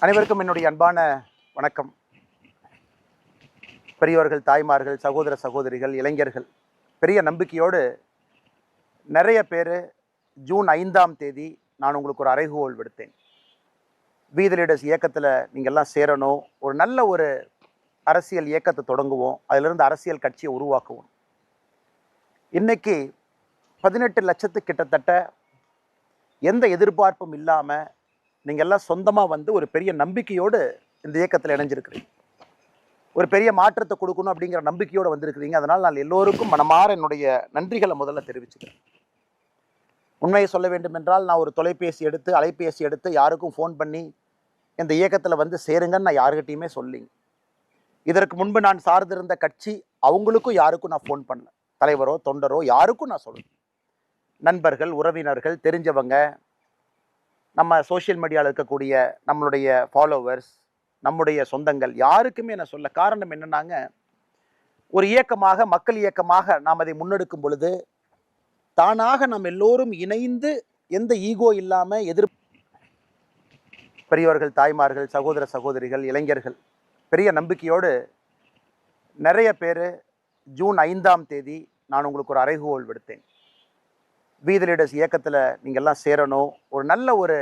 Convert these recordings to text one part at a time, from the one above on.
அனைவருக்கும் என்னுடைய அன்பான வணக்கம். பெரியவர்கள், தாய்மார்கள், சகோதர சகோதரிகள், இளைஞர்கள், பெரிய நம்பிக்கையோடு நிறைய பேர் ஜூன் 5ஆம் தேதி நான் உங்களுக்கு ஒரு அறைகூவல் விடுத்தேன். வி தி லீடர்ஸ் இயக்கத்தில் நீங்கள்லாம் சேரணும், ஒரு நல்ல ஒரு அரசியல் இயக்கத்தை தொடங்குவோம், அதிலிருந்து அரசியல் கட்சியை உருவாக்குவோம். இன்னைக்கு 18 லட்சத்துக்கு கிட்டத்தட்ட எந்த எதிர்பார்ப்பும் இல்லாமல் நீங்கள் எல்லாம் சொந்தமாக வந்து ஒரு பெரிய நம்பிக்கையோடு இந்த இயக்கத்தில் இணைஞ்சிருக்கிறீங்க. ஒரு பெரிய மாற்றத்தை கொடுக்கணும் அப்படிங்கிற நம்பிக்கையோடு வந்திருக்கிறீங்க. அதனால் நான் எல்லோருக்கும் மனமாற என்னுடைய நன்றிகளை முதல்ல தெரிவிச்சுக்கிறேன். உண்மையை சொல்ல வேண்டும் என்றால், நான் ஒரு அலைபேசி எடுத்து யாருக்கும் ஃபோன் பண்ணி இந்த இயக்கத்தில் வந்து சேருங்கன்னு நான் யாருக்கிட்டையுமே சொல்லிங்க. இதற்கு முன்பு நான் சார்ந்திருந்த கட்சி அவங்களுக்கும் யாருக்கும் நான் ஃபோன் பண்ணல. தலைவரோ தொண்டரோ யாருக்கும் நான் சொல்லணும். நண்பர்கள், உறவினர்கள், தெரிஞ்சவங்க, நம்ம சோஷியல் மீடியாவில் இருக்கக்கூடிய நம்மளுடைய ஃபாலோவர்ஸ், நம்முடைய சொந்தங்கள், யாருக்குமே நான் சொல்ல. காரணம் என்னன்னாங்க, ஒரு இயக்கமாக, மக்கள் இயக்கமாக நாம் அதை முன்னெடுக்கும் பொழுது தானாக நாம் எல்லோரும் இணைந்து எந்த ஈகோ இல்லாமல் பெரியவர்கள், தாய்மார்கள், சகோதர சகோதரிகள், இளைஞர்கள், பெரிய நம்பிக்கையோடு நிறைய பேர் ஜூன் 5ஆம் தேதி நான் உங்களுக்கு ஒரு அறைகூவல் விடுத்தேன். வி தி லீடர்ஸ் இயக்கத்தில் நீங்கள்லாம் சேரணும், ஒரு நல்ல ஒரு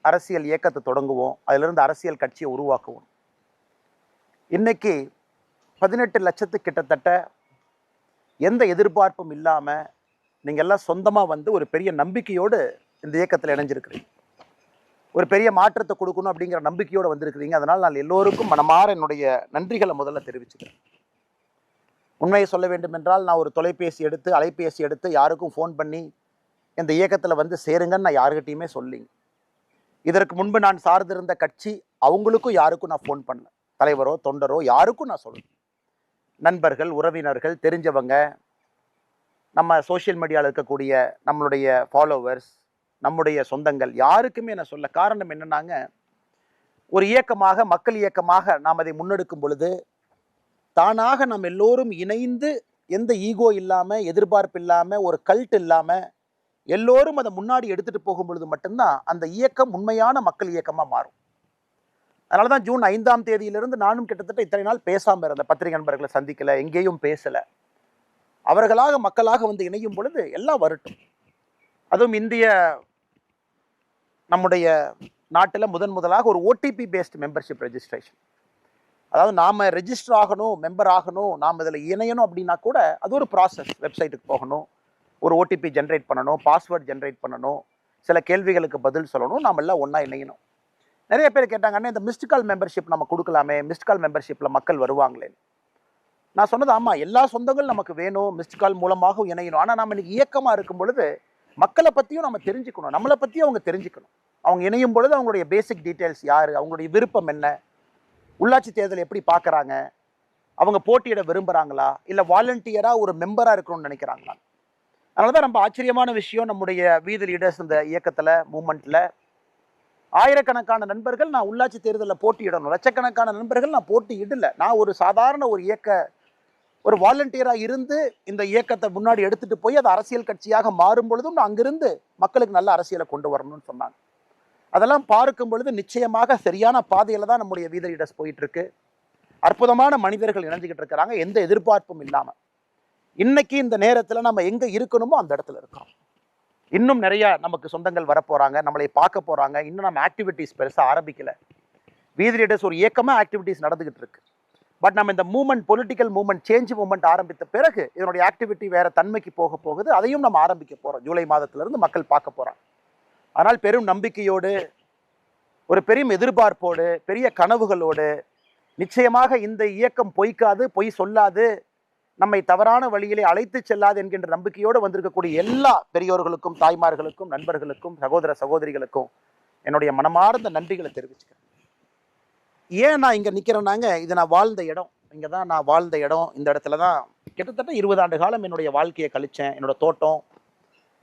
அரசியல் இயக்கத்தை தொடங்குவோம், அதிலிருந்து அரசியல் கட்சியை உருவாக்குவோம். இன்னைக்கு 18 லட்சத்துக்கு கிட்டத்தட்ட எந்த எதிர்பார்ப்பும் இல்லாமல் நீங்கள்லாம் சொந்தமாக வந்து ஒரு பெரிய நம்பிக்கையோடு இந்த இயக்கத்தில் இணைஞ்சிருக்கிறீங்க. ஒரு பெரிய மாற்றத்தை கொடுக்கணும் அப்படிங்கிற நம்பிக்கையோடு வந்திருக்கிறீங்க. அதனால் நான் எல்லோருக்கும் மனமாற என்னுடைய நன்றிகளை முதல்ல தெரிவிச்சுக்கிறேன். உண்மையை சொல்ல வேண்டும் என்றால், நான் ஒரு அலைபேசி எடுத்து யாருக்கும் ஃபோன் பண்ணி இந்த இயக்கத்தில் வந்து சேருங்கன்னு நான் யாருக்கிட்டையுமே சொல்லிங்க. இதற்கு முன்பு நான் சார்ந்திருந்த கட்சி அவங்களுக்கும் யாருக்கும் நான் ஃபோன் பண்ணல. தலைவரோ தொண்டரோ யாருக்கும் நான் சொல்லணும். நண்பர்கள், உறவினர்கள், தெரிஞ்சவங்க, நம்ம சோஷியல் மீடியாவில் இருக்கக்கூடிய நம்மளுடைய ஃபாலோவர்ஸ், நம்முடைய சொந்தங்கள், யாருக்குமே நான் சொல்ல. காரணம் என்னன்னாங்க, ஒரு இயக்கமாக, மக்கள் இயக்கமாக நாம் அதை முன்னெடுக்கும் பொழுது தானாக நாம் எல்லோரும் இணைந்து எந்த ஈகோ இல்லாமல், எதிர்பார்ப்பு இல்லாமல், ஒரு கல்ட் இல்லாமல் எல்லோரும் அதை முன்னாடி எடுத்துகிட்டு போகும் பொழுது மட்டும்தான் அந்த இயக்கம் உண்மையான மக்கள் இயக்கமாக மாறும். அதனால தான் ஜூன் 5ஆம் தேதியிலிருந்து நானும் கிட்டத்தட்ட இத்தனை நாள் பேசாமல் இருந்த, பத்திரிகை நண்பர்களை சந்திக்கலை, எங்கேயும் பேசலை. அவர்களாக மக்களாக வந்து இணையும் பொழுது எல்லாம் வரட்டும். அதுவும் நம்முடைய நாட்டில் முதலாக ஒரு ஓடிபி பேஸ்ட் மெம்பர்ஷிப் ரெஜிஸ்ட்ரேஷன். அதாவது நாம் ரெஜிஸ்டர் ஆகணும், மெம்பர் ஆகணும், நாம் இதில் இணையணும் அப்படின்னா கூட அது ஒரு ப்ராசஸ். வெப்சைட்டுக்கு போகணும், ஒரு ஓடிபி ஜென்ரேட் பண்ணணும், பாஸ்வேர்ட் ஜென்ரேட் பண்ணணும், சில கேள்விகளுக்கு பதில் சொல்லணும், நாம் எல்லாம் ஒன்றா இணையணும். நிறைய பேர் கேட்டாங்கன்னா, இந்த மிஸ்டு கால் மெம்பர்ஷிப் நம்ம கொடுக்கலாமே, மிஸ்டு கால் மெம்பர்ஷிப்பில் மக்கள் வருவாங்களேன்னு. நான் சொன்னது ஆமாம், எல்லா சொந்தங்களும் நமக்கு வேணும், மிஸ்டு கால் மூலமாக இணையணும். ஆனால் நம்ம இன்னைக்கு இயக்கமாக இருக்கும் பொழுது மக்களை பற்றியும் நம்ம தெரிஞ்சுக்கணும், நம்மளை பற்றியும் அவங்க தெரிஞ்சுக்கணும். அவங்க இணையும் பொழுது அவங்களுடைய பேசிக் டீட்டெயில்ஸ், யார், அவங்களுடைய விருப்பம் என்ன, உள்ளாட்சி தேர்தல் எப்படி பார்க்குறாங்க, அவங்க போட்டியிட விரும்புகிறாங்களா, இல்லை வாலண்டியராக ஒரு மெம்பராக இருக்கணும்னு நினைக்கிறாங்களா. அதனால தான் ரொம்ப ஆச்சரியமான விஷயம், நம்முடைய வி தி லீடர்ஸ் இந்த இயக்கத்தில், மூமெண்ட்டில் ஆயிரக்கணக்கான நண்பர்கள் நான் உள்ளாட்சி தேர்தலில் போட்டியிடணும், லட்சக்கணக்கான நண்பர்கள் நான் போட்டியிடலை. நான் ஒரு சாதாரண ஒரு வாலண்டியராக இருந்து இந்த இயக்கத்தை முன்னாடி எடுத்துகிட்டு போய் அது அரசியல் கட்சியாக மாறும் பொழுதும் நான் அங்கிருந்து மக்களுக்கு நல்ல அரசியலை கொண்டு வரணும்னு சொன்னாங்க. அதெல்லாம் பார்க்கும் பொழுது நிச்சயமாக சரியான பாதையில் தான் நம்முடைய வி தி லீடர்ஸ் போயிட்டுருக்கு. அற்புதமான மனிதர்கள் இணைஞ்சிக்கிட்டு இருக்கிறாங்க, எந்த எதிர்பார்ப்பும் இல்லாமல். இன்னைக்கு இந்த நேரத்தில் நம்ம எங்கே இருக்கணுமோ அந்த இடத்துல இருக்கிறோம். இன்னும் நிறைய நமக்கு சொந்தங்கள் வரப்போகிறாங்க, நம்மளை பார்க்க போகிறாங்க. இன்னும் நம்ம ஆக்டிவிட்டீஸ் பெருசாக ஆரம்பிக்கலை. வி தி லீடர்ஸ் ஒரு இயக்கமாக ஆக்டிவிட்டீஸ் நடந்துக்கிட்டு இருக்கு. பட் நம்ம இந்த movement, political movement, change movement ஆரம்பித்த பிறகு இதனுடைய ஆக்டிவிட்டி வேறு தன்மைக்கு போகுது. அதையும் நம்ம ஆரம்பிக்க போகிறோம். ஜூலை மாதத்திலிருந்து மக்கள் பார்க்க போகிறாங்க. ஆனால் பெரும் நம்பிக்கையோடு, ஒரு பெரும் எதிர்பார்ப்போடு, பெரிய கனவுகளோடு, நிச்சயமாக இந்த இயக்கம் பொய் சொல்லாது, நம்மை தவறான வழியிலே அழைத்து செல்லாது என்கின்ற நம்பிக்கையோடு வந்திருக்கக்கூடிய எல்லா பெரியோர்களுக்கும், தாய்மார்களுக்கும், நண்பர்களுக்கும், சகோதர சகோதரிகளுக்கும் என்னுடைய மனமார்ந்த நன்றிகளை தெரிவிச்சுக்கிறேன். ஏன் நான் இங்கே நிற்கிறேன்னாங்க, இது நான் வாழ்ந்த இடம், இங்கே தான் நான் வாழ்ந்த இடம். இந்த இடத்துல தான் கிட்டத்தட்ட 20 ஆண்டு காலம் என்னுடைய வாழ்க்கையை கழித்தேன். என்னோட தோட்டம்,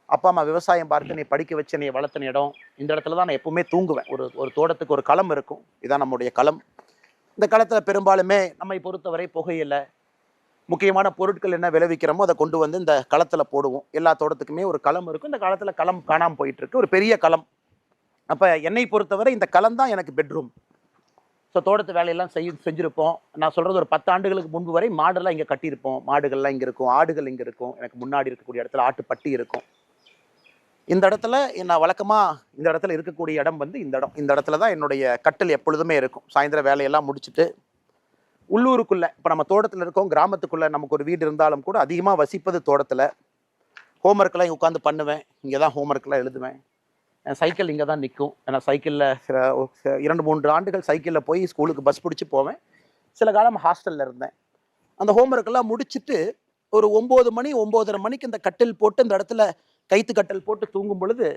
அப்பா அம்மா விவசாயம் பார்த்து நீ படிக்க வச்சு நீ வளர்த்தின இடம். இந்த இடத்துல தான் நான் எப்பவுமே தூங்குவேன். ஒரு தோட்டத்துக்கு ஒரு களம் இருக்கும், இதுதான் நம்முடைய களம். இந்த களத்தில் பெரும்பாலுமே நம்மை பொறுத்தவரை புகையில்லை, முக்கியமான பொருட்கள் என்ன விளைவிக்கிறோமோ அதை கொண்டு வந்து இந்த களத்தில் போடுவோம். எல்லா தோட்டத்துக்குமே ஒரு களம் இருக்கும். இந்த காலத்தில் களம் காணாமல் போயிட்டுருக்கு, ஒரு பெரிய களம். அப்போ என்னை பொறுத்தவரை இந்த களம் தான் எனக்கு பெட்ரூம். ஸோ தோட்டத்து வேலையெல்லாம் செஞ்சுருப்போம். நான் சொல்கிறது ஒரு 10 ஆண்டுகளுக்கு முன்பு வரை மாடெல்லாம் இங்கே கட்டியிருப்போம். மாடுகள்லாம் இங்கே இருக்கும், ஆடுகள் இங்கே இருக்கும். எனக்கு முன்னாடி இருக்கக்கூடிய இடத்துல ஆட்டுப்பட்டி இருக்கும். இந்த இடத்துல நான் வழக்கமாக இந்த இடத்துல இருக்கக்கூடிய இடம் வந்து இந்த இடத்துல தான் என்னுடைய கட்டில் எப்பொழுதுமே இருக்கும். சாயந்தரம் வேலையெல்லாம் முடிச்சுட்டு உள்ளூருக்குள்ளே, இப்போ நம்ம தோட்டத்தில் இருக்கோம், கிராமத்துக்குள்ளே நமக்கு ஒரு வீடு இருந்தாலும் கூட அதிகமாக வசிப்பது தோட்டத்தில். ஹோம்ஒர்க்கெல்லாம் இங்கே உட்காந்து பண்ணுவேன், இங்கே தான் ஹோம்ஒர்க்கெல்லாம் எழுதுவேன். சைக்கிள் இங்கே தான் நிற்கும். ஏன்னா சைக்கிளில் 2-3 ஆண்டுகள் சைக்கிளில் போய் ஸ்கூலுக்கு பஸ் பிடிச்சி போவேன். சில காலம் ஹாஸ்டலில் இருந்தேன். அந்த ஹோம்ஒர்க்கெல்லாம் முடிச்சுட்டு ஒரு 9 மணி 9:30 மணிக்கு இந்த கட்டில் போட்டு இந்த இடத்துல கைத்து கட்டல் போட்டு தூங்கும் பொழுது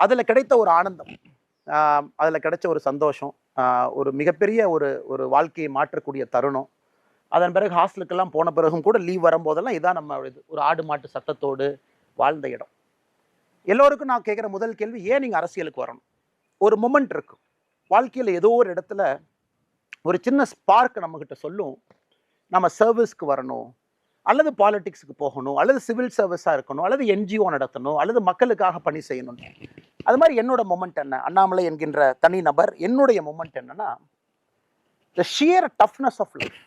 அதில் கிடைத்த ஒரு ஆனந்தம், அதில் கிடைச்ச ஒரு சந்தோஷம், ஒரு மிகப்பெரிய ஒரு வாழ்க்கையை மாற்றக்கூடிய தருணம். அதன் பிறகு ஹாஸ்டலுக்கெல்லாம் போன பிறகும் கூட லீவ் வரும்போதெல்லாம் இதான் நம்ம ஒரு ஆடு மாட்டு சத்தத்தோடு வாழ்ந்த இடம். எல்லோருக்கும் நான் கேட்குற முதல் கேள்வி, ஏன் நீங்கள் அரசியலுக்கு வரணும்? ஒரு மொமெண்ட் இருக்கும் வாழ்க்கையில், ஏதோ ஒரு இடத்துல ஒரு சின்ன ஸ்பார்க் நம்மக்கிட்ட சொல்லும், நம்ம சர்வீஸ்க்கு வரணும், அல்லது பாலிடிக்ஸுக்கு போகணும், அல்லது சிவில் சர்வீஸாக இருக்கணும், அல்லது என்ஜிஓ நடத்தணும், அல்லது மக்களுக்காக பணி செய்யணும். அது மாதிரி என்னோட மொமெண்ட் என்ன, அண்ணாமலை என்கின்ற தனி நபர், என்னுடைய மொமெண்ட் என்னன்னா, the shear toughness of life.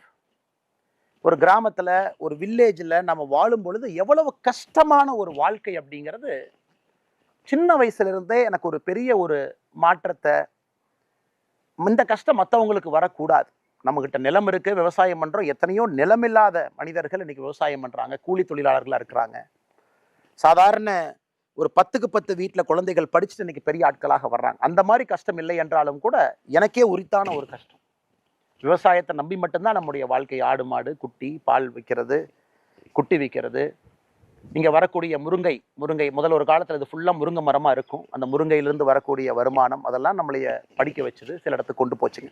ஒரு கிராமத்தில், ஒரு வில்லேஜில் நம்ம வாழும் பொழுது எவ்வளவு கஷ்டமான ஒரு வாழ்க்கை அப்படிங்கிறது சின்ன வயசுலேருந்தே எனக்கு ஒரு பெரிய ஒரு மாற்றத்தை, இந்த கஷ்டம் மற்றவங்களுக்கு வரக்கூடாது. நம்மக்கிட்ட நிலம் இருக்குது, விவசாயம் பண்ணுறோம். எத்தனையோ நிலமில்லாத மனிதர்கள் இன்றைக்கி விவசாயம் பண்ணுறாங்க, கூலி தொழிலாளர்களாக இருக்கிறாங்க. சாதாரண ஒரு 10க்கு 10 வீட்டில் குழந்தைகள் படிச்சுட்டு இன்றைக்கி பெரிய ஆட்களாக வர்றாங்க. அந்த மாதிரி கஷ்டம் இல்லை என்றாலும் கூட எனக்கே உரித்தான ஒரு கஷ்டம். விவசாயத்தை நம்பி மட்டும்தான் நம்முடைய வாழ்க்கை. ஆடு மாடு, குட்டி, பால் விற்கிறது, குட்டி விற்கிறது. இங்கே வரக்கூடிய முருங்கை முதல்ல ஒரு காலத்தில் இது ஃபுல்லாக முருங்கை மரமாக இருக்கும். அந்த முருங்கையிலிருந்து வரக்கூடிய வருமானம் அதெல்லாம் நம்மளைய படிக்க வச்சது, சில இடத்துக்கு கொண்டு போச்சுங்க.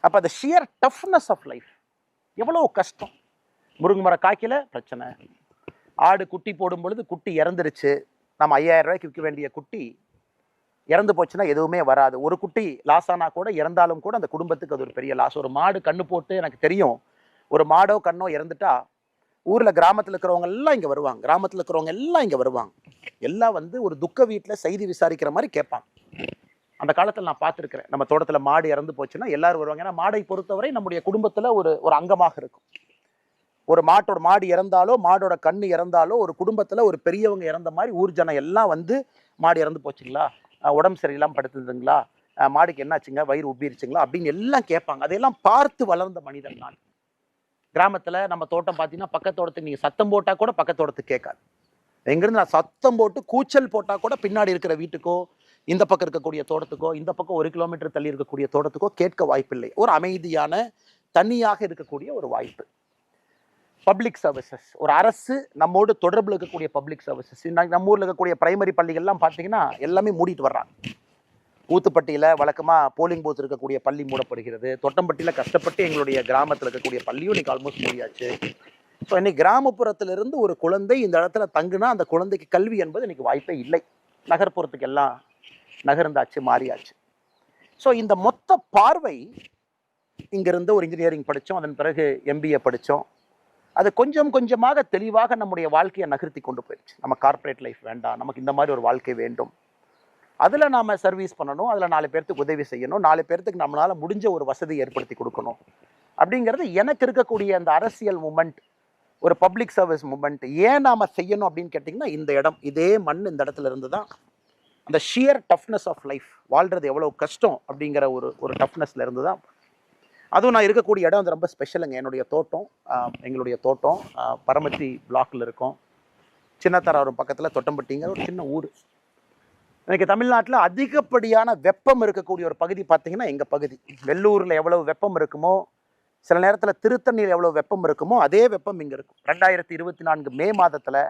அப்போ அந்த ஷியர் டஃப்னஸ் ஆஃப் லைஃப் எவ்வளோ கஷ்டம். முருங்கை மரம் காய்க்கல பிரச்சனை, ஆடு குட்டி போடும் பொழுது குட்டி இறந்துருச்சு, நம்ம 5000 ரூபாய்க்கு விற்க வேண்டிய குட்டி இறந்து போச்சுன்னா எதுவுமே வராது. ஒரு குட்டி லாஸ் ஆனால் கூட, இறந்தாலும் கூட அந்த குடும்பத்துக்கு அது ஒரு பெரிய லாஸ். ஒரு மாடு கண்ணு போட்டு, எனக்கு தெரியும், ஒரு மாடோ கண்ணோ இறந்துட்டா ஊரில் கிராமத்தில் இருக்கிறவங்க எல்லாம் இங்கே வருவாங்க, எல்லாம் வந்து ஒரு துக்க வீட்டில் செய்தி விசாரிக்கிற மாதிரி கேட்பாங்க. அந்த காலத்தில் நான் பார்த்துருக்கிறேன். நம்ம தோட்டத்தில் மாடு இறந்து போச்சுன்னா எல்லாரும் வருவாங்க. ஏன்னா மாடை பொறுத்தவரை நம்முடைய குடும்பத்தில் ஒரு அங்கமாக இருக்கும். ஒரு மாடு இறந்தாலோ, மாடோட கண்ணு இறந்தாலோ, ஒரு குடும்பத்தில் ஒரு பெரியவங்க இறந்த மாதிரி ஊர் ஜனம் எல்லாம் வந்து, மாடு இறந்து போச்சுங்களா, உடம்பு சரியில்லாமல் படுத்துதுங்களா, மாடுக்கு என்னாச்சுங்க, வயிறு உப்பிருச்சுங்களா அப்படின்னு எல்லாம் கேட்பாங்க. அதையெல்லாம் பார்த்து வளர்ந்த மனிதன் நான். கிராமத்தில் நம்ம தோட்டம் பார்த்தீங்கன்னா பக்கத்தோட்டத்துக்கு நீங்கள் சத்தம் போட்டால் கூட பக்கத்தோட்டத்துக்கு கேட்காது. எங்கேருந்து நான் சத்தம் போட்டு கூச்சல் போட்டால் கூட பின்னாடி இருக்கிற வீட்டுக்கோ, இந்த பக்கம் இருக்கக்கூடிய தோட்டத்துக்கோ, இந்த பக்கம் 1 கிலோமீட்டர் தள்ளி இருக்கக்கூடிய தோட்டத்துக்கோ கேட்க வாய்ப்பில்லை. ஒரு அமைதியான, தனியாக இருக்கக்கூடிய ஒரு வாய்ப்பு. பப்ளிக் சர்வீசஸ், ஒரு அரசு நம்மோடு தொடர்பில் இருக்கக்கூடிய பப்ளிக் சர்வீசஸ். நம்ம ஊரில் இருக்கக்கூடிய பிரைமரி பள்ளிகள்லாம் பார்த்தீங்கன்னா எல்லாமே மூடிட்டு வர்றாங்க. ஊத்துப்பட்டியில் வழக்கமாக போலிங் பூத் இருக்கக்கூடிய பள்ளி மூடப்படுகிறது. தொட்டம்பட்டியில் கஷ்டப்பட்டு எங்களுடைய கிராமத்தில் இருக்கக்கூடிய பள்ளியும் இன்னைக்கு ஆல்மோஸ்ட் மூடியாச்சு. ஸோ இன்னைக்கு கிராமப்புறத்திலிருந்து ஒரு குழந்தை இந்த இடத்துல தங்குனா அந்த குழந்தைக்கு கல்வி என்பது இன்னைக்கு வாய்ப்பே இல்லை. நகர்ப்புறத்துக்கு எல்லாம் நகர்ந்தாச்சு, மாறியாச்சு. ஸோ இந்த மொத்த பார்வை, இங்கிருந்து ஒரு இன்ஜினியரிங் படித்தோம், அதன் பிறகு MBA படித்தோம். அது கொஞ்சம் கொஞ்சமாக தெளிவாக நம்முடைய வாழ்க்கையை நகர்த்தி கொண்டு போயிடுச்சு. நம்ம கார்ப்பரேட் லைஃப் வேண்டாம், நமக்கு இந்த மாதிரி ஒரு வாழ்க்கை வேண்டும், அதில் நாம் சர்வீஸ் பண்ணணும், அதில் 4 பேர்த்துக்கு உதவி செய்யணும், 4 பேர்த்துக்கு நம்மளால் முடிஞ்ச ஒரு வசதி ஏற்படுத்தி கொடுக்கணும் அப்படிங்கிறது எனக்கு இருக்கக்கூடிய அந்த அரசியல் மூமெண்ட், ஒரு பப்ளிக் சர்வீஸ் மூமெண்ட். ஏன் நாம் செய்யணும் அப்படின்னு கேட்டிங்கன்னா, இந்த இடம், இதே மண், இந்த இடத்துல இருந்து தான் அந்த ஷியர் டஃப்னஸ் ஆஃப் லைஃப், வாழ்கிறது எவ்வளோ கஷ்டம் அப்படிங்கிற ஒரு டஃப்னஸ்ல இருந்து தான். அதுவும் நான் இருக்கக்கூடிய இடம் வந்து ரொம்ப ஸ்பெஷலுங்க. என்னுடைய தோட்டம், எங்களுடைய தோட்டம் பரமத்தி பிளாக்ல இருக்கும். சின்னத்தராவரம் பக்கத்தில் தொட்டம்பட்டிங்கிற ஒரு சின்ன ஊர். இன்னைக்கு தமிழ்நாட்டில் அதிகப்படியான வெப்பம் இருக்கக்கூடிய ஒரு பகுதி பார்த்தீங்கன்னா எங்கள் பகுதி. வெள்ளூரில் எவ்வளவு வெப்பம் இருக்குமோ, சில நேரத்தில் திருத்தணியில் எவ்வளோ வெப்பம் இருக்குமோ அதே வெப்பம் இங்கே இருக்கும். 2024 மே மாதத்தில்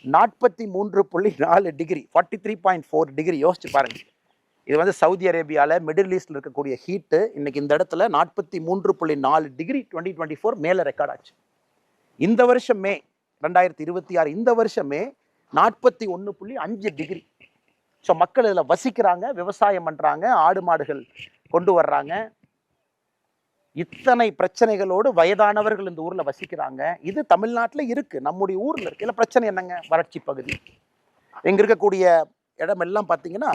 43.4 டிகிரி, 43.4 டிகிரி. யோசிச்சு பாருங்க. இது வந்து சவுதி அரேபியாவில், மிடில் ஈஸ்டில் இருக்கக்கூடிய ஹீட்டு இன்னைக்கு இந்த இடத்துல 43.4 டிகிரி 2024 மேலே ரெக்கார்ட் ஆச்சு. இந்த வருஷம் மே 2026, இந்த வருஷமே 41.5 டிகிரி. ஸோ மக்கள் இதில் வசிக்கிறாங்க, விவசாயம் பண்ணுறாங்க, ஆடு மாடுகள் கொண்டு வர்றாங்க. இத்தனை பிரச்சனைகளோடு வயதானவர்கள் இந்த ஊரில் வசிக்கிறாங்க. இது தமிழ்நாட்டில் இருக்குது, நம்முடைய ஊரில் இருக்குது. இல்லை பிரச்சனை என்னங்க, வறட்சி பகுதி. எங்கே இருக்கக்கூடிய இடமெல்லாம் பார்த்தீங்கன்னா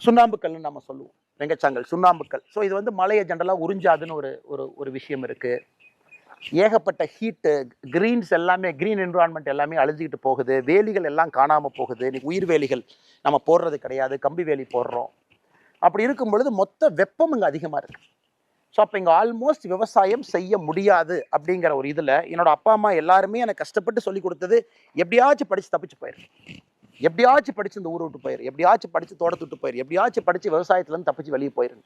சுண்ணாம்பு கல்லுன்னு நம்ம சொல்லுவோம். வெங்கச்சாங்கல், சுண்ணாம்புக்கல். ஸோ இது வந்து மலையை ஜென்ரலாக உறிஞ்சாதுன்னு ஒரு ஒரு ஒரு விஷயம் இருக்குது. ஏகப்பட்ட ஹீட்டு, கிரீன்ஸ் எல்லாமே, கிரீன் என்விரான்மெண்ட் எல்லாமே அழிஞ்சிக்கிட்டு போகுது. வேலிகள் எல்லாம் காணாமல் போகுது. இன்னைக்கு உயிர் வேலிகள் நம்ம போடுறது கிடையாது, கம்பி வேலி போடுறோம். அப்படி இருக்கும் பொழுது மொத்த வெப்பம் இங்கே அதிகமாக இருக்குது. ஸோ அப்போ இங்கே ஆல்மோஸ்ட் விவசாயம் செய்ய முடியாது அப்படிங்கிற ஒரு இதில் என்னோட அப்பா அம்மா எல்லாருமே எனக்கு கஷ்டப்பட்டு சொல்லி கொடுத்தது, எப்படியாச்சும் படித்து தப்பிச்சு போயிரு, எப்படியாச்சும் படித்து இந்த ஊரை விட்டு போயிரு, எப்படியாச்சும் படித்து தோட்டத்தை விட்டு போயிரு, எப்படியாச்சும் படித்து விவசாயத்துலேருந்து தப்பிச்சு வெளியே போயிரு.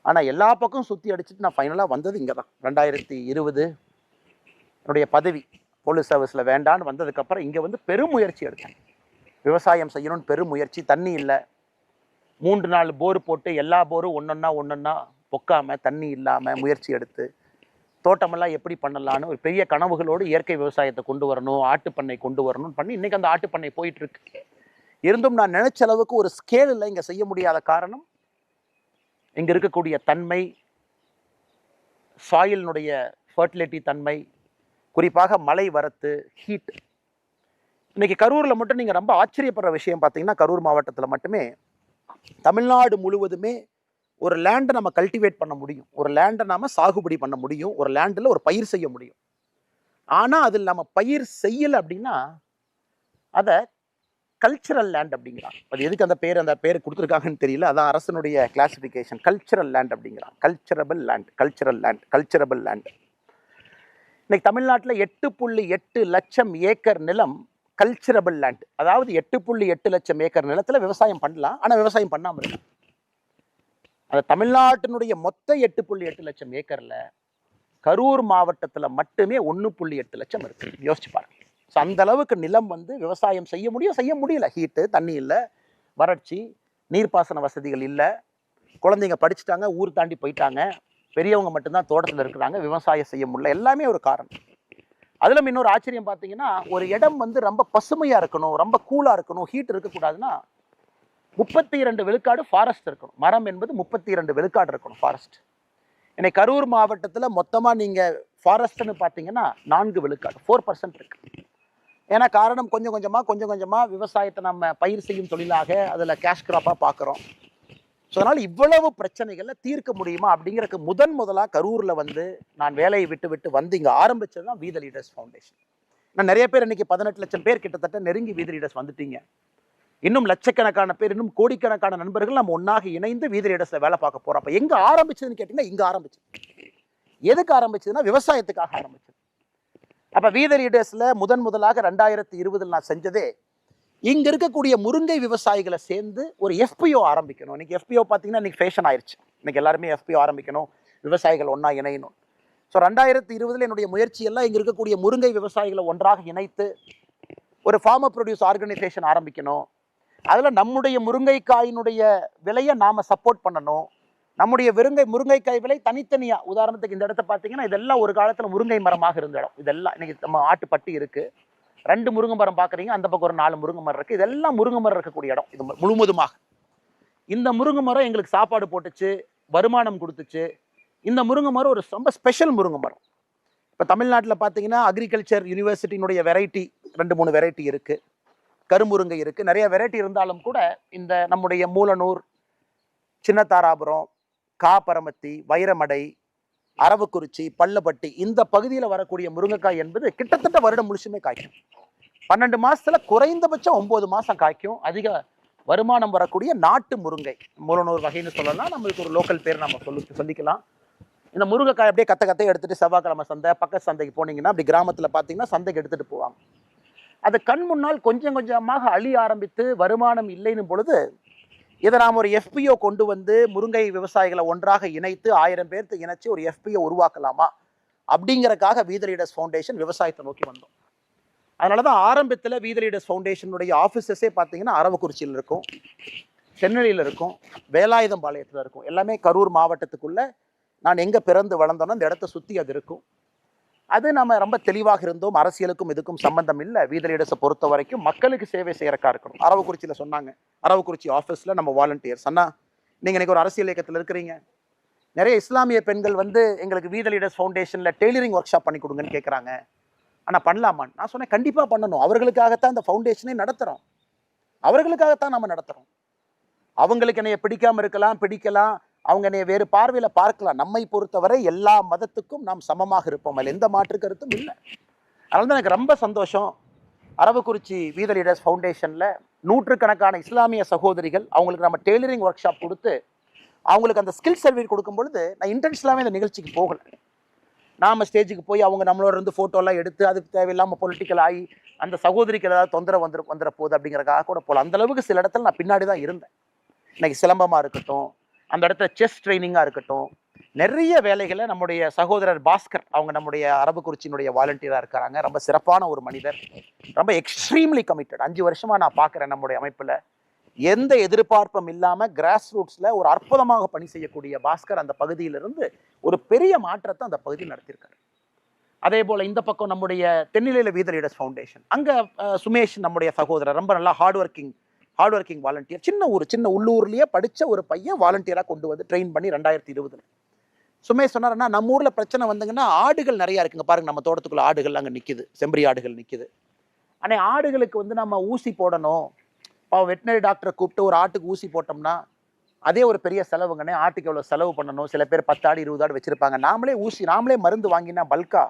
ஆனால் எல்லா பக்கம் சுற்றி அடிச்சுட்டு நான் ஃபைனலாக வந்தது இங்கே தான். 2020 என்னுடைய பதவி போலீஸ் சர்வீஸில் வேண்டான்னு வந்ததுக்கப்புறம் இங்கே வந்து பெரும் முயற்சி எடுத்தேன். விவசாயம் செய்யணும்னு பெரும் முயற்சி. தண்ணி இல்லை, 3-4 போர் போட்டு எல்லா போரும் ஒன்றொன்னா பொக்காம, தண்ணி இல்லாமல் முயற்சி எடுத்து தோட்டமெல்லாம் எப்படி பண்ணலான்னு ஒரு பெரிய கனவுகளோடு இயற்கை விவசாயத்தை கொண்டு வரணும், ஆட்டுப்பண்ணை கொண்டு வரணும்னு பண்ணி இன்றைக்கி அந்த ஆட்டுப்பண்ணை போயிட்டுருக்கு. இருந்தும் நான் நினைச்ச அளவுக்கு ஒரு ஸ்கேலில் இங்கே செய்ய முடியாத காரணம் இங்கே இருக்கக்கூடிய தன்மை, சாயிலினுடைய ஃபர்டிலிட்டி தன்மை, குறிப்பாக மழை வரத்து, ஹீட். இன்னைக்கு கரூரில் மட்டும் நீங்கள் ரொம்ப ஆச்சரியப்படுற விஷயம் பார்த்தீங்கன்னா, கரூர் மாவட்டத்தில் மட்டுமே தமிழ்நாடு முழுவதுமே ஒரு லேண்டை நம்ம கல்டிவேட் பண்ண முடியும், ஒரு லேண்டை நாம் சாகுபடி பண்ண முடியும், ஒரு லேண்டில் ஒரு பயிர் செய்ய முடியும். ஆனால் அதில் நம்ம பயிர் செய்யலை அப்படின்னா அதை கல்ச்சரல் லேண்ட் அப்படிங்கிறாங்க. அது எதுக்கு அந்த பேர் கொடுத்துருக்காங்கன்னு தெரியல. அதான் அரசனுடைய கிளாசிஃபிகேஷன், கல்ச்சரல் லேண்ட் அப்படிங்கிறாங்க. கல்ச்சரபிள் லேண்ட். இன்னைக்கு தமிழ்நாட்டில் 8.8 லட்சம் ஏக்கர் நிலம் கல்ச்சரபிள் லேண்ட். அதாவது 8.8 லட்சம் ஏக்கர் நிலத்தில் விவசாயம் பண்ணலாம், ஆனால் விவசாயம் பண்ணாமல் இருக்கு. அது தமிழ்நாட்டினுடைய மொத்த 8.8 லட்சம் ஏக்கரில் கரூர் மாவட்டத்தில் மட்டுமே 1.8 லட்சம் இருக்கு. யோசிச்சு பாருங்க. ஸோ அந்த அளவுக்கு நிலம் வந்து விவசாயம் செய்ய முடியல. ஹீட்டு, தண்ணி இல்லை, வறட்சி, நீர்ப்பாசன வசதிகள் இல்லை, குழந்தைங்க படிச்சுட்டாங்க, ஊர் தாண்டி போயிட்டாங்க, பெரியவங்க மட்டும்தான் தோட்டத்தில் இருக்கிறாங்க, விவசாயம் செய்ய முடியல. எல்லாமே ஒரு காரணம். அதில் இன்னொரு ஆச்சரியம் பார்த்தீங்கன்னா, ஒரு இடம் வந்து ரொம்ப பசுமையாக இருக்கணும், ரொம்ப கூலாக இருக்கணும், ஹீட் இருக்கக்கூடாதுன்னா 32 விழுக்காடு ஃபாரஸ்ட் இருக்கணும். மரம் என்பது 32 விழுக்காடு இருக்கணும் ஃபாரஸ்ட். இன்னைக்கு கரூர் மாவட்டத்தில் மொத்தமாக நீங்கள் ஃபாரஸ்ட்னு பார்த்தீங்கன்னா 4 விழுக்காடு, 4% இருக்கு. ஏன்னா காரணம் கொஞ்சம் கொஞ்சமாக விவசாயத்தை நம்ம பயிர் செய்யும் தொழிலாக அதில் கேஷ் கிராப்பாக பார்க்குறோம். ஸோ அதனால் இவ்வளவு பிரச்சனைகளை தீர்க்க முடியுமா அப்படிங்கிறதுக்கு முதலாக கரூரில் வந்து நான் வேலையை விட்டு வந்து இங்கே ஆரம்பித்தது தான் வி த லீடர்ஸ் ஃபவுண்டேஷன். நான் நிறைய பேர் இன்னைக்கு 18 லட்சம் பேர் கிட்டத்தட்ட நெருங்கி வி த லீடர்ஸ் வந்துட்டீங்க. இன்னும் லட்சக்கணக்கான பேர், இன்னும் கோடிக்கணக்கான நண்பர்கள் நம்ம ஒன்றாக இணைந்து வி த லீடர்ஸில் வேலை பார்க்க போகிறோம். அப்போ எங்கே ஆரம்பிச்சதுன்னு கேட்டிங்கன்னா, இங்கே ஆரம்பிச்சது. எதுக்கு ஆரம்பிச்சதுன்னா விவசாயத்துக்காக ஆரம்பிச்சது. அப்போ வி த லீடர்ஸில் முதலாக 2020 நான் செஞ்சதே இங்கே இருக்கக்கூடிய முருங்கை விவசாயிகளை சேர்ந்து ஒரு எஃபிஓ ஆரம்பிக்கணும். இன்னைக்கு எஃபிஓ பார்த்தீங்கன்னா இன்னைக்கு ஃபேஷன் ஆயிடுச்சு. இன்னைக்கு எல்லாருமே எஃபிஓ ஆரம்பிக்கணும், விவசாயிகள் ஒன்றா இணையணும். ஸோ 2020 என்னுடைய முயற்சியெல்லாம் இங்கே இருக்கக்கூடிய முருங்கை விவசாயிகளை ஒன்றாக இணைத்து ஒரு ஃபார்மர் ப்ரொடியூஸ் ஆர்கனைசேஷன் ஆரம்பிக்கணும். அதில் நம்முடைய முருங்கைக்காயினுடைய விலையை நாம் சப்போர்ட் பண்ணணும். நம்முடைய முருங்கைக்காய் விலை தனித்தனியாக, உதாரணத்துக்கு இந்த இடத்த பார்த்தீங்கன்னா இதெல்லாம் ஒரு காலத்தில் முருங்கை மரமாக இருந்த இடம். இதெல்லாம் இன்னைக்கு நம்ம ஆட்டுப்பட்டி இருக்குது, 2 முருங்கை மரம் பார்க்குறீங்க, அந்த பக்கம் ஒரு 4 முருங்கை மரம் இருக்குது. இதெல்லாம் முருங்கை மரம் இருக்கக்கூடிய இடம். இது முழுவதுமாக இந்த முருங்கை மரம் எங்களுக்கு சாப்பாடு போட்டுச்சு, வருமானம் கொடுத்துச்சு. இந்த முருங்கை மரம் ஒரு ரொம்ப ஸ்பெஷல் முருங்கை மரம். இப்போ தமிழ்நாட்டில் பார்த்தீங்கன்னா அக்ரிகல்ச்சர் யூனிவர்சிட்டியினுடைய வெரைட்டி 2-3 வெரைட்டி இருக்குது, கருமுருங்கை இருக்குது, நிறைய வெரைட்டி இருந்தாலும் கூட இந்த நம்முடைய மூலனூர், சின்னதாராபுரம், காப்பரமத்தி, வைரமடை, அரவக்குறிச்சி, பள்ளப்பட்டி இந்த பகுதியில் வரக்கூடிய முருங்கைக்காய் என்பது கிட்டத்தட்ட வருடம் முழுசுமே காய்க்கும். 12 மாதத்தில் குறைந்தபட்சம் 9 மாதம் காய்க்கும். அதிக வருமானம் வரக்கூடிய நாட்டு முருங்கை, மூலனூர் வகைன்னு சொல்லலாம். நம்மளுக்கு ஒரு லோக்கல் பேர் நம்ம சொல்லிக்கலாம். இந்த முருங்கைக்காய் அப்படியே கத்தை எடுத்துகிட்டு செவ்வாய்க்கிழமை சந்தை, பக்கத்து சந்தைக்கு போனீங்கன்னா அப்படி கிராமத்தில் பார்த்தீங்கன்னா சந்தைக்கு எடுத்துகிட்டு போவாங்க. அது கண் முன்னால் கொஞ்சமாக அழிய ஆரம்பித்து வருமானம் இல்லைன்னு பொழுது இதை நாம் ஒரு எஃபிஓ கொண்டு வந்து முருங்கை விவசாயிகளை ஒன்றாக இணைத்து 1000 பேர்த்து இணைச்சி ஒரு எஃபிஓ உருவாக்கலாமா அப்படிங்கிறக்காக வி த லீடர்ஸ் ஃபவுண்டேஷன் விவசாயத்தை நோக்கி வந்தோம். அதனால தான் ஆரம்பத்தில் வி த லீடர்ஸ் ஃபவுண்டேஷனுடைய ஆஃபீஸஸே பார்த்தீங்கன்னா அரவக்குறிச்சியில் இருக்கும், சென்னையில் இருக்கும், வேலாயுதம்பாளையத்தில் இருக்கும். எல்லாமே கரூர் மாவட்டத்துக்குள்ளே நான் எங்கே பிறந்து வளர்ந்தோன்னா அந்த இடத்த சுற்றி அது இருக்கும். அது நம்ம ரொம்ப தெளிவாக இருந்தோம். அரசியலுக்கும் இதுக்கும் சம்பந்தம் இல்லை. வி த லீடர்ஸை பொறுத்த வரைக்கும் மக்களுக்கு சேவை செய்யறக்கா இருக்கணும். அரவக்குறிச்சியில் சொன்னாங்க, அரவக்குறிச்சி ஆஃபீஸில் நம்ம வாலண்டியர்ஸ் அண்ணா, நீங்கள் இன்றைக்கி ஒரு அரசியல் இயக்கத்தில் இருக்கிறீங்க, நிறைய இஸ்லாமிய பெண்கள் வந்து எங்களுக்கு வி த லீடர்ஸ் ஃபவுண்டேஷனில் டெய்லரிங் ஒர்க் ஷாப் பண்ணி கொடுங்கன்னு கேட்குறாங்க, ஆனால் பண்ணலாமான்னு நான் சொன்னேன், கண்டிப்பாக பண்ணணும். அவர்களுக்காகத்தான் இந்த ஃபவுண்டேஷனை நடத்துகிறோம், அவர்களுக்காகத்தான் நம்ம நடத்துகிறோம். அவங்களுக்கு என்னைய பிடிக்காம இருக்கலாம், பிடிக்கலாம், அவங்க என்னைய வேறு பார்வையில் பார்க்கலாம். நம்மை பொறுத்தவரை எல்லா மதத்துக்கும் நாம் சமமாக இருப்போம், அதில் எந்த மாற்று கருத்தும் இல்லை. அதனால தான் எனக்கு ரொம்ப சந்தோஷம். அரவக்குறிச்சி வி த லீடர்ஸ் ஃபவுண்டேஷனில் நூற்றுக்கணக்கான இஸ்லாமிய சகோதரிகள், அவங்களுக்கு நம்ம டெய்லரிங் ஒர்க் ஷாப் கொடுத்து அவங்களுக்கு அந்த ஸ்கில் சர்வே கொடுக்கும் பொழுது நான் இன்டென்ஷனலாகவே இந்த நிகழ்ச்சிக்கு போகலை. நாம் ஸ்டேஜுக்கு போய் அவங்க நம்மளோட இருந்து ஃபோட்டோலாம் எடுத்து அதுக்கு தேவையில்லாமல் பொலிட்டிக்கல் ஆகி அந்த சகோதரிக்கு ஏதாவது தொந்தரவு வந்துட போகுது அப்படிங்கிறக்காக கூட போகல. அந்தளவுக்கு சில இடத்துல நான் பின்னாடி தான் இருந்தேன். இன்னைக்கு சிலம்பமாக இருக்கட்டும், அந்த இடத்துல செஸ் ட்ரைனிங்காக இருக்கட்டும், நிறைய வேலைகளை நம்முடைய சகோதரர் பாஸ்கர், அவங்க நம்முடைய அரவக்குறிச்சியினுடைய வாலண்டியராக இருக்கிறாங்க. ரொம்ப சிறப்பான ஒரு மனிதர், ரொம்ப எக்ஸ்ட்ரீம்லி கமிட்டட். 5 வருஷமாக நான் பார்க்குறேன் நம்முடைய அமைப்பில் எந்த எதிர்பார்ப்பும் இல்லாமல் கிராஸ் ரூட்ஸில் ஒரு அற்புதமாக பணி செய்யக்கூடிய பாஸ்கர் அந்த பகுதியிலிருந்து ஒரு பெரிய மாற்றத்தை அந்த பகுதியில் நடத்தியிருக்காரு. அதே போல் இந்த பக்கம் நம்முடைய தென்னிலையில் வி த லீடர்ஸ் ஃபவுண்டேஷன், அங்கே சுமேஷ் நம்முடைய சகோதரர் ரொம்ப நல்லா ஹார்ட் ஒர்க்கிங் வாலண்டியர். சின்ன உள்ளூர்லேயே படித்த ஒரு பையன் வாலண்டியராக கொண்டு வந்து ட்ரெயின் பண்ணி 2020 சுமேஷ் சொன்னார்னா, நம்ம ஊரில் பிரச்சனை வந்தங்கன்னா ஆடுகள் நிறையா இருக்குங்க பாருங்க, நம்ம தோட்டத்துக்குள்ள ஆடுகள் அங்கே நிற்கிது, செம்பரி ஆடுகள் நிற்கிது. ஆனால் ஆடுகளுக்கு வந்து நம்ம ஊசி போடணும், வெட்டினரி டாக்டரை கூப்பிட்டு ஒரு ஆட்டுக்கு ஊசி போட்டோம்னா அதே ஒரு பெரிய செலவுங்கண்ணே. ஆட்டுக்கு எவ்வளோ செலவு பண்ணணும், சில பேர் 10 ஆடு 20 ஆடு வச்சுருப்பாங்க. நாமளே மருந்து வாங்கினா பல்கா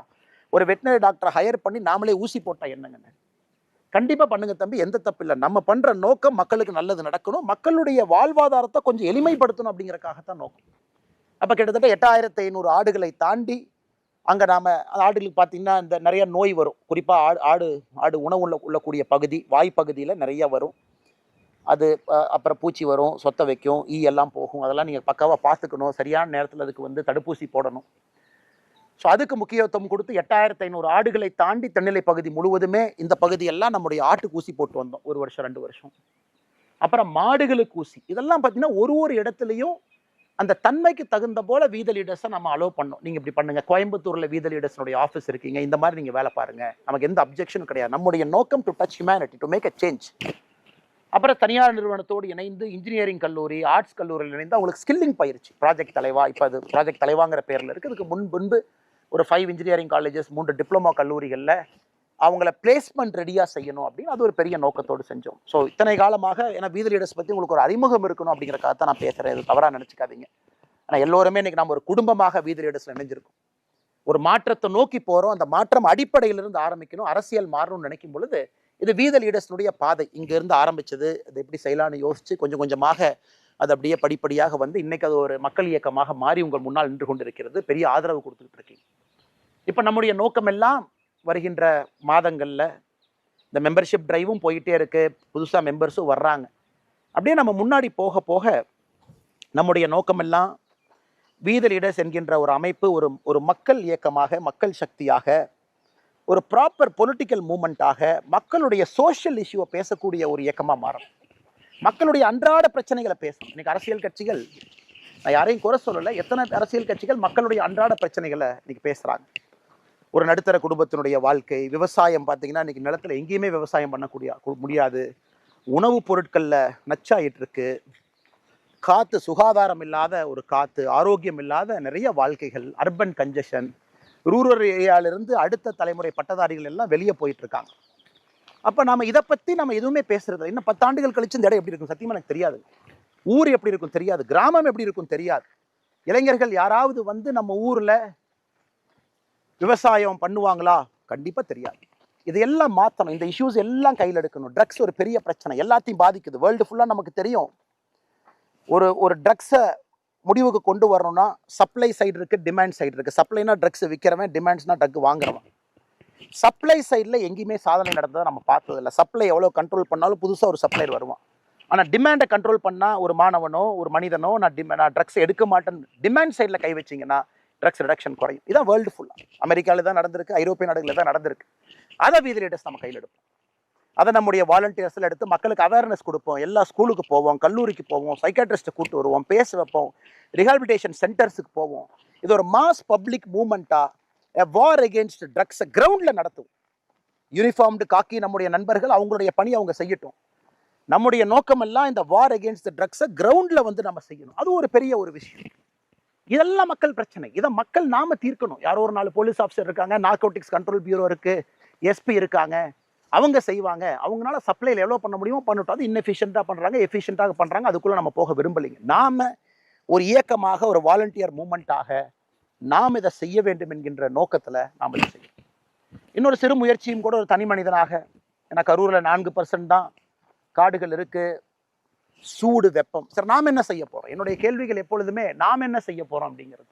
ஒரு வெட்டினரி டாக்டரை ஹையர் பண்ணி நாமளே ஊசி போட்டால் என்னங்கண்ணே? கண்டிப்பாக பண்ணுங்க தம்பி, எந்த தப்பு இல்லை. நம்ம பண்ணுற நோக்கம் மக்களுக்கு நல்லது நடக்கணும், மக்களுடைய வாழ்வாதாரத்தை கொஞ்சம் எளிமைப்படுத்தணும் அப்படிங்கிறக்காகத்தான் நோக்கம். அப்போ கிட்டத்தட்ட 8500 ஆடுகளை தாண்டி அங்கே நாம் ஆடுகளுக்கு பார்த்தீங்கன்னா இந்த நிறைய நோய் வரும். குறிப்பாக ஆடு உணவு உள்ளக்கூடிய பகுதி, வாய்ப்பகுதியில் நிறைய வரும். அது அப்புறம் பூச்சி வரும், சொத்தை வைக்கும், ஈ எல்லாம் போகும். அதெல்லாம் நீங்கள் பக்காவாக பார்த்துக்கணும், சரியான நேரத்தில் அதுக்கு வந்து தடுப்பூசி போடணும். ஸோ அதுக்கு முக்கியத்துவம் கொடுத்து 8500 ஆடுகளை தாண்டி தென்னிலை பகுதி முழுவதுமே இந்த பகுதியெல்லாம் நம்முடைய ஆட்டுக்கு ஊசி போட்டு வந்தோம் 1 வருஷம் 2 வருஷம். அப்புறம் மாடுகளுக்கு ஊசி. இதெல்லாம் பார்த்தீங்கன்னா ஒரு இடத்துலையும் அந்த தன்மைக்கு தகுந்த போல வி த லீடர்ஸை நம்ம அலோவ் பண்ணோம். நீங்கள் இப்படி பண்ணுங்க, கோயம்புத்தூரில் வி த லீடர்ஸ்னுடைய ஆஃபீஸ் இருக்கீங்க, இந்த மாதிரி நீங்கள் வேலை பாருங்க, நமக்கு எந்த அப்ஜெக்ஷனும் கிடையாது. நம்முடைய நோக்கம் to touch humanity, to make a change. அப்புறம் தனியார் நிறுவனத்தோடு இணைந்து இன்ஜினியரிங் கல்லூரி, ஆர்ட்ஸ் கல்லூரியில் இணைந்து அவங்களுக்கு ஸ்கில்லிங் பயிற்சி, ப்ராஜெக்ட் தலைவா, இப்போ அது ப்ராஜெக்ட் தலைவாங்கிற பேரில் இருக்குது. இதுக்கு முன்பு ஒரு 5 இன்ஜினியரிங் காலேஜஸ், 3 டிப்ளமோ கல்லூரிகளில் அவங்கள பிளேஸ்மெண்ட் ரெடியாக செய்யணும் அப்படின்னு அது ஒரு பெரிய நோக்கத்தோடு செஞ்சோம். ஸோ இத்தனை காலமாக, ஏன்னா வி த லீடர்ஸ் பற்றி உங்களுக்கு ஒரு அறிமுகம் இருக்கணும் அப்படிங்கிறக்காக தான் நான் பேசுகிறேன், இது தவறாக நினச்சிக்காதீங்க. ஆனால் எல்லோருமே இன்றைக்கி நம்ம ஒரு குடும்பமாக வி த லீடர்ஸில் இணைஞ்சிருக்கோம். ஒரு மாற்றத்தை நோக்கி போகிறோம், அந்த மாற்றம் அடிப்படையிலிருந்து ஆரம்பிக்கணும், அரசியல் மாறணும்னு நினைக்கும் பொழுது இது வி த லீடர்ஸ்னுடைய பாதை. இங்கேருந்து ஆரம்பிச்சது, அது எப்படி செய்யலான்னு யோசித்து கொஞ்சம் கொஞ்சமாக அது அப்படியே படிப்படியாக வந்து இன்னைக்கு அது ஒரு மக்கள் இயக்கமாக மாறி உங்கள் முன்னால் நின்று கொண்டிருக்கிறது. பெரிய ஆதரவு கொடுத்துக்கிட்டு இருக்கீங்க. இப்போ நம்முடைய நோக்கம் எல்லாம் வருகின்ற மாதங்களில் இந்த மெம்பர்ஷிப் டிரைவும் போயிட்டே இருக்கு, புதுசாக மெம்பர்ஸும் வர்றாங்க. அப்படியே நம்ம முன்னாடி போக போக நம்முடைய நோக்கமெல்லாம் வி த லீடர்ஸ் என்கின்ற ஒரு அமைப்பு ஒரு மக்கள் இயக்கமாக, மக்கள் சக்தியாக, ஒரு ப்ராப்பர் பொலிட்டிக்கல் மூமெண்ட்டாக, மக்களுடைய சோஷியல் இஷ்யூவை பேசக்கூடிய ஒரு இயக்கமாக மாறும். மக்களுடைய அன்றாட பிரச்சனைகளை பேசணும். இன்னைக்கு அரசியல் கட்சிகள், நான் யாரையும் குறை சொல்லலை, எத்தனை அரசியல் கட்சிகள் மக்களுடைய அன்றாட பிரச்சனைகளை இன்னைக்கு பேசுகிறாங்க. ஒரு நடுத்தர குடும்பத்தினுடைய வாழ்க்கை, விவசாயம் பார்த்தீங்கன்னா இன்னைக்கு நிலத்தில் எங்கேயுமே விவசாயம் பண்ணக்கூடிய முடியாது, உணவுப் பொருட்களில் நச்சாயிட்டு இருக்கு, காற்று சுகாதாரம் இல்லாத ஒரு காற்று, ஆரோக்கியம் இல்லாத நிறைய வாழ்க்கைகள், அர்பன் கன்ஜெஷன், ரூரல் ஏரியாவிலிருந்து அடுத்த தலைமுறை பட்டதாரிகள் எல்லாம் வெளியே போயிட்டு இருக்காங்க. அப்போ நாம் இதை பற்றி நம்ம எதுவுமே பேசுறது. இன்னும் 10 ஆண்டுகள் கழிச்சு இந்த இடம் எப்படி இருக்கும் சத்தியமாக எனக்கு தெரியாது. ஊர் எப்படி இருக்கும் தெரியாது, கிராமம் எப்படி இருக்கும் தெரியாது. இளைஞர்கள் யாராவது வந்து நம்ம ஊரில் விவசாயம் பண்ணுவாங்களா? கண்டிப்பாக தெரியாது. இதையெல்லாம் மாற்றணும், இந்த இஷ்யூஸ் எல்லாம் கையில் எடுக்கணும். ட்ரக்ஸ் ஒரு பெரிய பிரச்சனை, எல்லாத்தையும் பாதிக்குது. வேர்ல்டு ஃபுல்லாக நமக்கு தெரியும். ஒரு ட்ரக்ஸை முடிவுக்கு கொண்டு வரணும்னா சப்ளை சைடு இருக்குது, டிமாண்ட் சைடு இருக்குது. சப்ளைனா ட்ரக்ஸ் விற்கிறவன், டிமாண்ட்ஸ்னா ட்ரக் வாங்குறவன். சப்ளை சைடில் எங்கேயுமே சாதனை நடந்ததை நம்ம பார்த்ததில்லை. சப்ளை எவ்வளோ கண்ட்ரோல் பண்ணாலும் புதுசாக ஒரு சப்ளையர் வருவான். ஆனால் டிமாண்டை கண்ட்ரோல் பண்ணால் ஒரு மாணவனோ ஒரு மனிதனோ நான் ட்ரக்ஸ் எடுக்க மாட்டேன்னு டிமாண்ட் சைடில் கை வச்சிங்கன்னா ட்ரக்ஸ் ரிடக்ஷன் குறையும். இதான் வேர்ல்டு ஃபுல்லாக, அமெரிக்காவில் தான் நடந்திருக்கு, ஐரோப்பிய நாடுகளில் தான் நடந்திருக்கு. அதை வி த லீடர்ஸ் நம்ம கையில் எடுப்போம். அதை நம்முடைய வாலண்டியர்ஸில் எடுத்து மக்களுக்கு அவேர்னஸ் கொடுப்போம். எல்லா ஸ்கூலுக்கு போவோம், கல்லூரிக்கு போவோம், சைக்காட்ரிஸ்ட்டை கூப்பிட்டு வருவோம், பேச வைப்போம், ரிஹாபிலிட்டேஷன் சென்டர்ஸுக்கு போவோம். இது ஒரு மாஸ் பப்ளிக் மூவ்மெண்ட்டாக வார் அகெயின்ஸ்ட் ட்ரக்ஸை கிரவுண்டில் நடத்துவோம். யூனிஃபார்ம்டு காக்கி நம்முடைய நண்பர்கள் அவங்களுடைய பணி அவங்க செய்யட்டும். நம்முடைய நோக்கமெல்லாம் இந்த வார் அகெயின்ஸ்ட் ட்ரக்ஸை கிரவுண்டில் வந்து நம்ம செய்யணும். அது ஒரு பெரிய ஒரு விஷயம். இதெல்லாம் மக்கள் பிரச்சனை, இதை மக்கள் நாம தீர்க்கணும். யாரோ ஒரு 4 போலீஸ் ஆஃபீஸர் இருக்காங்க, நார்கோட்டிக்ஸ் கண்ட்ரோல் பியூரோ இருக்குது, எஸ்பி இருக்காங்க, அவங்க செய்வாங்க, அவங்களால சப்ளைல எவ்வளோ பண்ண முடியுமோ பண்ணட்டும். அது இன்னெஃபிஷியண்ட்டாக பண்ணுறாங்க, எஃபிஷியண்ட்டாக பண்ணுறாங்க. அதுக்குள்ளே நம்ம போக விரும்பலைங்க. நாம் ஒரு இயக்கமாக, ஒரு வாலண்டியர் மூமெண்ட்டாக நாம் இதை செய்ய வேண்டும் என்கின்ற நோக்கத்தில் நாம் இதை செய்யணும். இன்னொரு சிறு முயற்சியும் கூட ஒரு தனி மனிதனாக, ஏன்னா கரூரில் 4% தான் காடுகள் இருக்குது, சூடு வெப்பம். சரி, நாம் என்ன செய்ய போகிறோம்? என்னுடைய கேள்விகள் எப்பொழுதுமே நாம் என்ன செய்ய போகிறோம் அப்படிங்கிறது.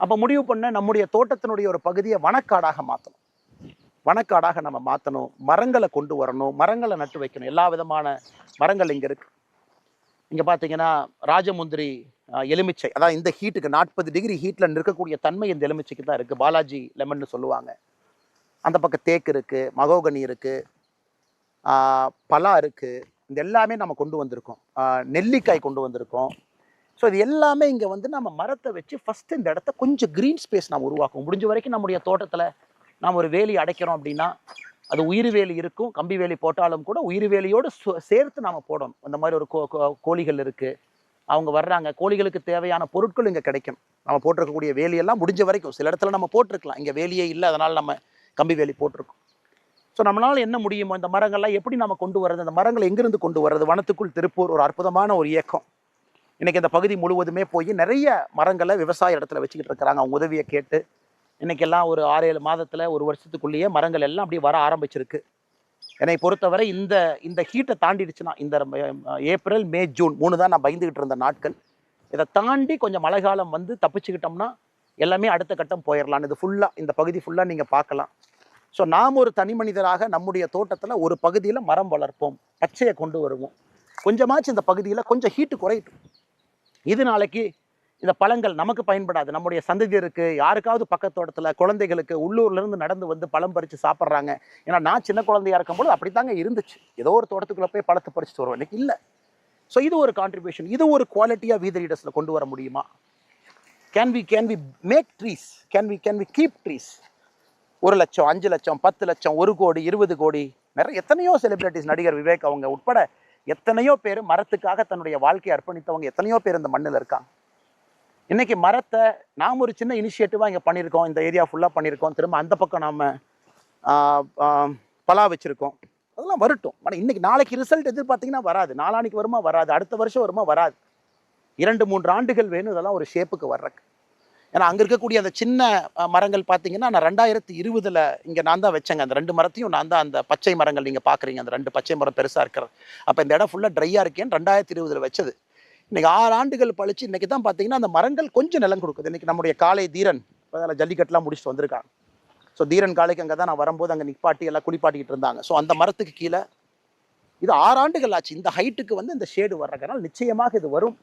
அப்போ முடிவு பண்ண நம்முடைய தோட்டத்தினுடைய ஒரு பகுதியை வனக்காடாக மாற்றணும். வனக்காடாக நம்ம மாற்றணும், மரங்களை கொண்டு வரணும், மரங்களை நட்டு வைக்கணும். எல்லா விதமான மரங்கள் இங்கே இருக்குது. இங்கே பார்த்தீங்கன்னா ராஜமுந்திரி எலுமிச்சை, அதாவது இந்த ஹீட்டுக்கு 40 டிகிரி ஹீட்டில் இருக்கக்கூடிய தன்மை இந்த எலுமிச்சைக்கு தான் இருக்குது. பாலாஜி லெமன்னு சொல்லுவாங்க. அந்த பக்கம் தேக்கு இருக்குது, மகோகனி இருக்குது, பலா இருக்குது. இந்த எல்லாமே நம்ம கொண்டு வந்திருக்கோம். நெல்லிக்காய் கொண்டு வந்திருக்கோம். ஸோ இது எல்லாமே இங்கே வந்து நம்ம மரத்தை வச்சு ஃபஸ்ட்டு இந்த இடத்த கொஞ்சம் க்ரீன் ஸ்பேஸ் நாம் உருவாக்கும். முடிஞ்ச வரைக்கும் நம்முடைய தோட்டத்தில் நாம் ஒரு வேலி அடைக்கிறோம் அப்படின்னா அது உயிர் வேலி இருக்கும். கம்பி வேலி போட்டாலும் கூட உயிர் வேலியோடு சேர்த்து நாம் போடணும். அந்த மாதிரி ஒரு கோழிகள் இருக்குது, அவங்க வர்றாங்க, கோழிகளுக்கு தேவையான பொருட்கள் இங்கே கிடைக்கும். நம்ம போட்டிருக்கக்கூடிய வேலியெல்லாம் முடிஞ்ச வரைக்கும், சில இடத்துல நம்ம போட்டிருக்கலாம், இங்கே வேலியே இல்லை, அதனால் நம்ம கம்பி வேலி போட்டிருக்கோம். ஸோ நம்மளால் என்ன முடியுமோ இந்த மரங்கள்லாம் எப்படி நம்ம கொண்டு வர்றது, அந்த மரங்களை எங்கிருந்து கொண்டு வர்றது. வனத்துக்குள் திருப்பூர் ஒரு அற்புதமான ஒரு இயக்கம். இன்றைக்கி இந்த பகுதி முழுவதுமே போய் நிறைய மரங்களை விவசாய இடத்துல வச்சுக்கிட்டு இருக்கிறாங்க. அவங்க உதவியை கேட்டு இன்றைக்கெல்லாம் ஒரு 6-7 மாதத்தில், ஒரு வருஷத்துக்குள்ளேயே மரங்கள் எல்லாம் அப்படி வர ஆரம்பிச்சிருக்கு. என்னை பொறுத்தவரை இந்த ஹீட்டை தாண்டிடுச்சுன்னா, இந்த ஏப்ரல், மே, ஜூன் 3 தான் நான் பயந்துக்கிட்டு இருந்த நாட்கள். இதை தாண்டி கொஞ்சம் மழை காலம் வந்து தப்பிச்சுக்கிட்டோம்னா எல்லாமே அடுத்த கட்டம் போயிடலாம். இது ஃபுல்லாக, இந்த பகுதி ஃபுல்லாக நீங்கள் பார்க்கலாம். ஸோ நாம் ஒரு தனி மனிதராக நம்முடைய தோட்டத்தில் ஒரு பகுதியில் மரம் வளர்ப்போம், பச்சையை கொண்டு வருவோம். கொஞ்சமாச்சு இந்த பகுதியில் கொஞ்சம் ஹீட்டு குறையட்டும். இது நாளைக்கு இந்த பழங்கள் நமக்கு பயன்படாது, நம்முடைய சந்ததியருக்கு, யாருக்காவது பக்கத்தோட்டத்தில் குழந்தைகளுக்கு உள்ளூர்லேருந்து நடந்து வந்து பழம் பறித்து சாப்பிட்றாங்க. ஏன்னா நான் சின்ன குழந்தையாக இருக்கும்போது அப்படி தாங்க இருந்துச்சு. ஏதோ ஒரு தோட்டத்துக்குள்ளே போய் பழத்தை பறிச்சுட்டு வருவோம், இன்னைக்கு இல்லை. ஸோ இது ஒரு கான்ட்ரிபியூஷன். இது ஒரு குவாலிட்டியாக வீத லீடர்ஸில் கொண்டு வர முடியுமா? Can we make trees, can we keep trees? 1 லட்சம், 5 லட்சம், 10 லட்சம், 1 கோடி, 20 கோடி, நிறைய எத்தனையோ செலிபிரிட்டிஸ், நடிகர் விவேக் அவங்க உட்பட எத்தனையோ பேர் மரத்துக்காக தன்னுடைய வாழ்க்கையை அர்ப்பணித்தவங்க எத்தனையோ பேர் இந்த மண்ணில் இருக்காங்க. இன்னைக்கு மரத்தை நாம் ஒரு சின்ன இனிஷியேட்டிவாக இங்கே பண்ணியிருக்கோம், இந்த ஏரியா ஃபுல்லாக பண்ணியிருக்கோம். திரும்ப அந்த பக்கம் நாம் பலா வச்சுருக்கோம். அதெல்லாம் வரட்டும். ஆனால் இன்னைக்கு நாளைக்கு ரிசல்ட் எதிர்பார்த்தீங்கன்னா வராது, நாளானிக்கு வருமா வராது, அடுத்த வருஷம் வருமா வராது. 2-3 ஆண்டுகள் வேணும் இதெல்லாம் ஒரு ஷேப்புக்கு வர்றக்கு. ஏன்னா அங்கே இருக்கக்கூடிய அந்த சின்ன மரங்கள் பார்த்தீங்கன்னா நான் 2020 இங்கே நான் தான் வச்சேங்க. அந்த 2 மரத்தையும் நான் தான், அந்த பச்சை மரங்கள் நீங்கள் பார்க்குறீங்க, அந்த 2 பச்சை மரம் பெருசாக இருக்கிறது. அப்போ இந்த இடம் ஃபுல்லாக ட்ரையாக இருக்கேன்னு 2020 வச்சது. இன்றைக்கி 6 ஆண்டுகள் பழிச்சு இன்றைக்கி தான் பார்த்தீங்கன்னா அந்த மரங்கள் கொஞ்சம் நிலம் கொடுக்குது. இன்றைக்கி நம்முடைய காளை தீரன் அதில் ஜல்லிக்கட்டுலாம் முடிச்சுட்டு வந்திருக்காங்க. ஸோ தீரன் காளைக்கு அங்கே தான் நான் வரும்போது அங்கே நிப்பாட்டி எல்லாம் குளிப்பாட்டிக்கிட்டு இருந்தாங்க. ஸோ அந்த மரத்துக்கு கீழே இது 6 ஆண்டுகள் ஆச்சு. இந்த ஹைட்டுக்கு வந்து இந்த ஷேடு வர்றதுனால நிச்சயமாக இது வரும்.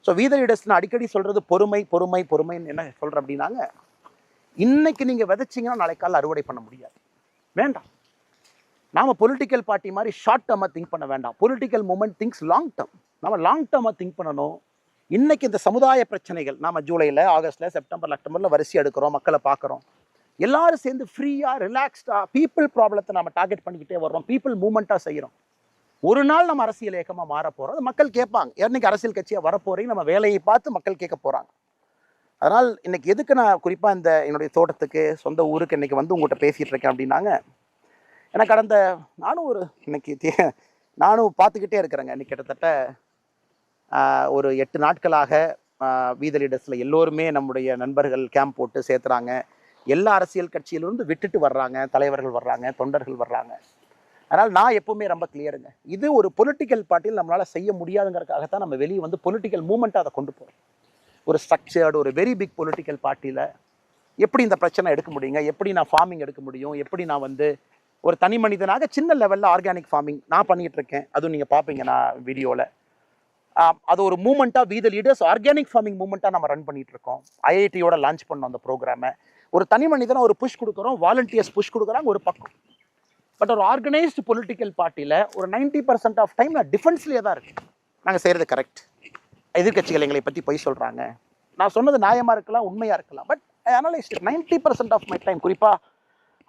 ஸோ வீத லீடர்ஸ் நான் அடிக்கடி சொல்கிறது பொறுமை பொறுமை பொறுமைன்னு என்ன சொல்கிறேன் அப்படின்னாங்க, இன்னைக்கு நீங்கள் விதைச்சிங்கன்னா நாளைக்கு காலையில் அறுவடை பண்ண முடியாது. வேண்டாம். நாம் பொலிட்டிக்கல் பார்ட்டி மாதிரி ஷார்ட் டேர்மாக திங்க் பண்ண வேண்டாம். Political moment things long term. நம்ம லாங் டேர்மாக திங்க் பண்ணணும். இன்னைக்கு இந்த சமுதாய பிரச்சனைகள் நாம் ஜூலையில், ஆகஸ்ட்டில், செப்டம்பரில், அக்டோபரில் வரிசை எடுக்கிறோம், மக்களை பார்க்குறோம். எல்லாரும் சேர்ந்து ஃப்ரீயாக ரிலாக்ஸ்டாக பீப்புள் ப்ராப்ளத்தை நம்ம டார்கெட் பண்ணிக்கிட்டே வர்றோம், பீப்புள் மூமெண்ட்டாக செய்கிறோம். ஒரு நாள் நம்ம அரசியல் இயக்கமாக மாற போகிறோம். அது மக்கள் கேட்பாங்க, என்னைக்கு அரசியல் கட்சியாக வரப்போறீங்க, நம்ம வேலையை பார்த்து மக்கள் கேட்க போகிறாங்க. அதனால் இன்னைக்கு எதுக்கு நான் குறிப்பாக இந்த என்னுடைய தோட்டத்துக்கு, சொந்த ஊருக்கு இன்னைக்கு வந்து உங்கள்கிட்ட பேசிகிட்டு இருக்கேன் அப்படின்னாங்க, எனக்கு கடந்த நானும் பார்த்துக்கிட்டே இருக்கிறேங்க. இன்னைக்கு கிட்டத்தட்ட ஒரு 8 நாட்களாக வீத லீடர்ஸில் எல்லோருமே நம்முடைய நண்பர்கள் கேம்ப் போட்டு சேர்த்துறாங்க. எல்லா அரசியல் கட்சியிலிருந்து விட்டுட்டு வர்றாங்க, தலைவர்கள் வர்றாங்க, தொண்டர்கள் வர்றாங்க. அதனால் நான் எப்பவுமே ரொம்ப கிளியருங்க, இது ஒரு பொலிட்டிக்கல் பார்ட்டியில் நம்மளால் செய்ய முடியாதுங்கிறதுக்காகத்தான் நம்ம வெளியே வந்து பொலிட்டிக்கல் மூமெண்ட்டாக அதை கொண்டு போகிறோம். ஒரு ஸ்ட்ரக்சர்டு, ஒரு வெரி பிக் பொலிட்டிக்கல் பார்ட்டியில் எப்படி இந்த பிரச்சனை எடுக்க முடியுங்க, எப்படி நான் ஃபார்மிங் எடுக்க முடியும், எப்படி நான் வந்து ஒரு தனி மனிதனாக சின்ன லெவலில் ஆர்கானிக் ஃபார்மிங் நான் பண்ணிகிட்டு இருக்கேன். அதுவும் நீங்கள் பார்ப்பீங்க நான் வீடியோவில். அது ஒரு மூமெண்ட்டாக வீத லீடர்ஸ் ஆர்கானிக் ஃபார்மிங் மூமெண்ட்டாக நம்ம ரன் பண்ணிகிட்டு இருக்கோம். ஐஐடியோட லான்ச் பண்ணோம் அந்த ப்ரோக்ராமை. ஒரு தனி மனிதனாக ஒரு புஷ் கொடுக்குறோம், வாலண்டியர்ஸ் புஷ் கொடுக்குறாங்க ஒரு பக்கம். பட் ஒரு ஆர்கனைஸ்டு பொலிட்டிக்கல் பார்ட்டியில் ஒரு 90% ஆஃப் டைம் நான் டிஃபென்ஸ்லேயே தான் இருக்கேன். நாங்கள் செய்கிறது கரெக்ட், எதிர்கட்சிகள் எங்களை பற்றி பொய் சொல்கிறாங்க, நான் சொன்னது நியாயமாக இருக்கலாம், உண்மையாக இருக்கலாம், but I analyse 90% of my time. குறிப்பாக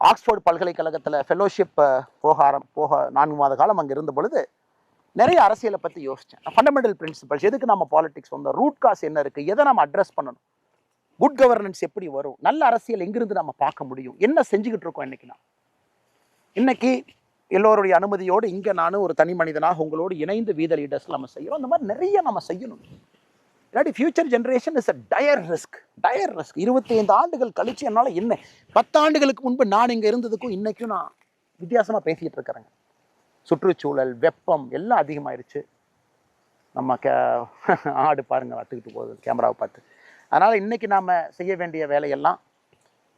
ஆக்ஸ்ஃபோர்டு பல்கலைக்கழகத்தில் ஃபெலோஷிப் போக 4 மாத காலம் அங்கே இருந்த பொழுது நிறைய அரசியலை பற்றி யோசித்தேன். ஃபண்டமெண்டல் பிரின்சிபல்ஸ், எதுக்கு நம்ம பாலிடிக்ஸ் வந்தோம், ரூட் காஸ் என்ன இருக்குது, எதை நம்ம அட்ரஸ் பண்ணணும், குட் கவர்னன்ஸ் எப்படி வரும், நல்ல அரசியல் எங்கிருந்து நம்ம பார்க்க முடியும், என்ன செஞ்சுக்கிட்டு இருக்கோம் இன்னைக்கு. இன்னைக்கு எல்லோருடைய அனுமதியோடு இங்கே நானும் ஒரு தனி மனிதனாக உங்களோடு இணைந்து வீத லீடர்ஸ் நம்ம செய்கிறோம். அந்த மாதிரி நிறைய நம்ம செய்யணும். இல்லாட்டி future generation is a dire risk. 25 ஆண்டுகள் கழிச்சு என்னால் என்ன 10 ஆண்டுகளுக்கு முன்பு நான் இங்கே இருந்ததுக்கும் இன்னைக்கும் நான் வித்தியாசமாக பேசிகிட்டு இருக்கிறேங்க. சுற்றுச்சூழல், வெப்பம் எல்லாம் அதிகமாயிருச்சு. நம்ம ஆடு பாருங்க வத்துக்கிட்டு போகுது கேமராவை பார்த்து. அதனால் இன்றைக்கி நாம் செய்ய வேண்டிய வேலையெல்லாம்,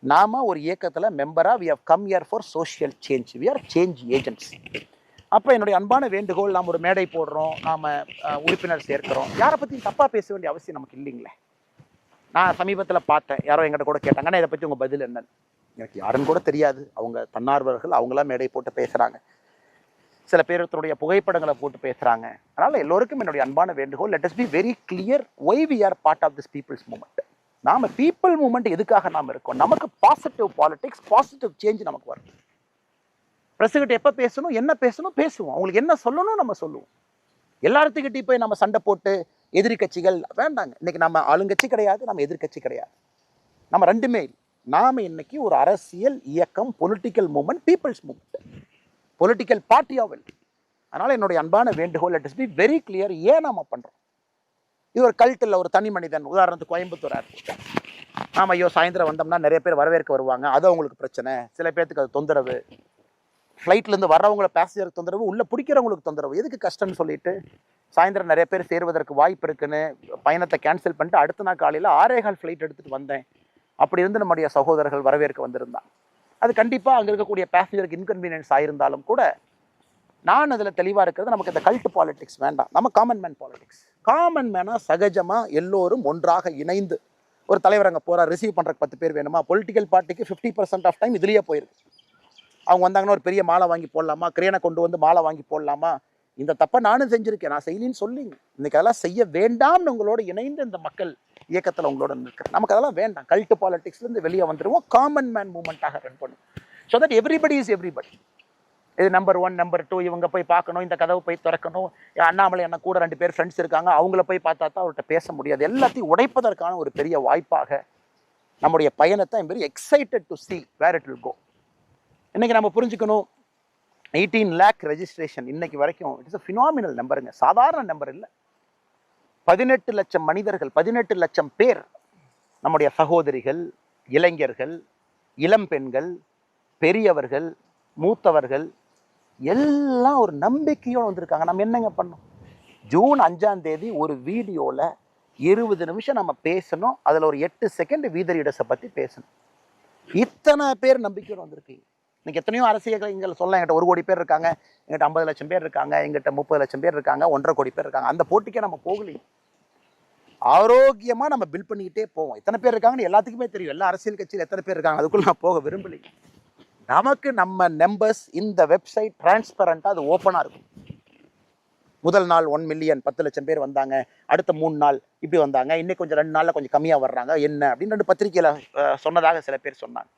நாம் ஒரு இயக்கத்தில் மெம்பராக we have come here for social change, we are change agents. அப்போ என்னுடைய அன்பான வேண்டுகோள், நாம் ஒரு மேடை போடுறோம், நாம் உறுப்பினர் சேர்க்கிறோம், யாரை பற்றியும் தப்பாக பேச வேண்டிய அவசியம் நமக்கு இல்லைங்களே. நான் சமீபத்தில் பார்த்தேன், யாரோ எங்கிட்ட கூட கேட்டாங்க, ஆனால் இதை பற்றி உங்கள் பதில் என்னன்னு. எனக்கு யாருன்னு கூட தெரியாது. அவங்க தன்னார்வர்கள், அவங்களாம் மேடை போட்டு பேசுகிறாங்க. சில பேருடைய புகைப்படங்களை போட்டு பேசுகிறாங்க. அதனால் எல்லோருக்கும் என்னுடைய அன்பான வேண்டுகோள், let us be very clear why we are part of this people's movement. நாம் பீப்புள் மூமெண்ட் எதுக்காக நாம் இருக்கோம்? நமக்கு பாசிட்டிவ் பாலிடிக்ஸ், பாசிட்டிவ் சேஞ்ச் நமக்கு வருது. பிரசிடென்ட் எப்போ பேசணும், என்ன பேசணும் பேசுவோம். அவங்களுக்கு என்ன சொல்லணும் நம்ம சொல்லுவோம். எல்லாத்துக்கிட்டையும் போய் நம்ம சண்டை போட்டு எதிரி கட்சிகள் வேண்டாங்க. இன்னைக்கு நம்ம ஆளுங்கட்சி கிடையாது, நம்ம எதிர்கட்சி கிடையாது, நம்ம ரெண்டுமே. நாம் இன்னைக்கு ஒரு அரசியல் இயக்கம், political movement, people's movement, political party ஆவல். அதனால் என்னுடைய அன்பான வேண்டுகோள், let us be very clear. ஏன் நாம பண்ணுறோம்? இது ஒரு கல்ட்டில் ஒரு தனி மனிதன். உதாரணத்துக்கு கோயம்புத்தூர் ஏர்போர்ட், நாம் ஐயோ சாயந்தரம் வந்தோம்னா நிறைய பேர் வரவேற்க வருவாங்க, அது அவங்களுக்கு பிரச்சனை. சில பேர்த்துக்கு அது தொந்தரவு. ஃப்ளைட்லேருந்து வர்றவங்கள பேசஞ்சருக்கு தொந்தரவு, உள்ளே பிடிக்கிறவங்களுக்கு தொந்தரவு. எதுக்கு கஷ்டம்னு சொல்லிட்டு சாயந்தரம் நிறைய பேர் சேருவதற்கு வாய்ப்பு இருக்குன்னு பயணத்தை கேன்சல் பண்ணிட்டு அடுத்த நாள் காலையில் 6:15 ஃப்ளைட் எடுத்துகிட்டு வந்தேன். அப்படி இருந்து நம்முடைய சகோதரர்கள் வரவேற்க வந்திருந்தான். அது கண்டிப்பாக அங்கே இருக்கக்கூடிய பேசஞ்சருக்கு இன்கன்வீனியன்ஸ் ஆயிருந்தாலும் கூட நான் அதில் தெளிவாக இருக்கிறது, நமக்கு இந்த கல்ட் பாலிடிக்ஸ் வேண்டாம். நம்ம காமன் மேன் பாலிடிக்ஸ். காமன் மேனாக சகஜமாக எல்லோரும் ஒன்றாக இணைந்து, ஒரு தலைவர் அங்கே போகிறார், ரிசீவ் பண்ணுறக்கு 10 பேர் வேணுமா? பொலிட்டிக்கல் பார்ட்டிக்கு 50% ஆஃப் டைம் இதுலேயே போயிருக்கு. அவங்க வந்தாங்கன்னா ஒரு பெரிய மாலை வாங்கி போடலாமா, கிரேனை கொண்டு வந்து மாலை வாங்கி போடலாமா? இந்த தப்பை நானும் செஞ்சுருக்கேன், நான் செய்யலின்னு சொல்லிங்க. இன்றைக்கி அதெல்லாம் செய்ய வேண்டாம்னு உங்களோட இணைந்து இந்த மக்கள் இயக்கத்தில் உங்களோட இருக்கிறேன். நமக்கு அதெல்லாம் வேண்டாம். கல்ட் பாலிடிக்ஸ்லேருந்து வெளியே வந்துடுவோம், காமன் மேன் மூமெண்ட்டாக ரன் பண்ணும். So that everybody is everybody. இது நம்பர் 1, நம்பர் 2, இவங்க போய் பார்க்கணும், இந்த கதவை போய் திறக்கணும், அண்ணாமலை என்ன கூட 2 பேர் ஃப்ரெண்ட்ஸ் இருக்காங்க, அவங்கள போய் பார்த்தா தான் அவர்கிட்ட பேச முடியாது. எல்லாத்தையும் உடைப்பதற்கான ஒரு பெரிய வாய்ப்பாக நம்முடைய பயணத்தை I'm very excited to see where it will go. இன்றைக்கி நம்ம புரிஞ்சுக்கணும், 18 lakh ரெஜிஸ்ட்ரேஷன் இன்னைக்கு வரைக்கும். இட்ஸ் அ ஃபினாமினல் நம்பருங்க, சாதாரண நம்பர் இல்லை. 18 லட்சம் மனிதர்கள், 18 லட்சம் பேர், நம்முடைய சகோதரிகள், இளைஞர்கள், இளம் பெண்கள், பெரியவர்கள், மூத்தவர்கள் எல்லாம் ஒரு நம்பிக்கையோடு வந்திருக்காங்க. நம்ம என்னங்க பண்ணோம்? ஜூன் 5ஆம் தேதி ஒரு வீடியோவில் 20 நிமிஷம் நம்ம பேசணும். அதில் ஒரு 8 செகண்ட் வீத லீடர்ஸை பற்றி பேசணும். இத்தனை பேர் நம்பிக்கையோடு வந்திருக்கீங்க. இன்னைக்கு எத்தனையோ அரசியல் இங்கே சொல்லலாம், எங்கிட்ட 1 கோடி பேர் இருக்காங்க, எங்கிட்ட 50 லட்சம் பேர் இருக்காங்க, எங்கிட்ட 30 லட்சம் பேர் இருக்காங்க, 1.5 கோடி பேர் இருக்காங்க. அந்த போட்டிக்கே நம்ம போகலையும். ஆரோக்கியமாக நம்ம பில்ட் பண்ணிக்கிட்டே போவோம். எத்தனை பேர் இருக்காங்கன்னு எல்லாத்துக்குமே தெரியும். எல்லா அரசியல் கட்சியில் எத்தனை பேர் இருக்காங்க, அதுக்குள்ள நான் போக விரும்பலை. நமக்கு நம்ம நம்பர்ஸ் இந்த வெப்சைட் டிரான்ஸ்பரண்டாக அது ஓப்பனாக இருக்கும். முதல் நாள் 1 மில்லியன் 10 லட்சம் பேர் வந்தாங்க, அடுத்த 3 நாள் இப்படி வந்தாங்க, இன்னைக்கு கொஞ்சம் 2 நாளில் கொஞ்சம் கம்மியாக வர்றாங்க என்ன அப்படின்னு 2 பத்திரிகையில் சொன்னதாக சில பேர் சொன்னாங்க.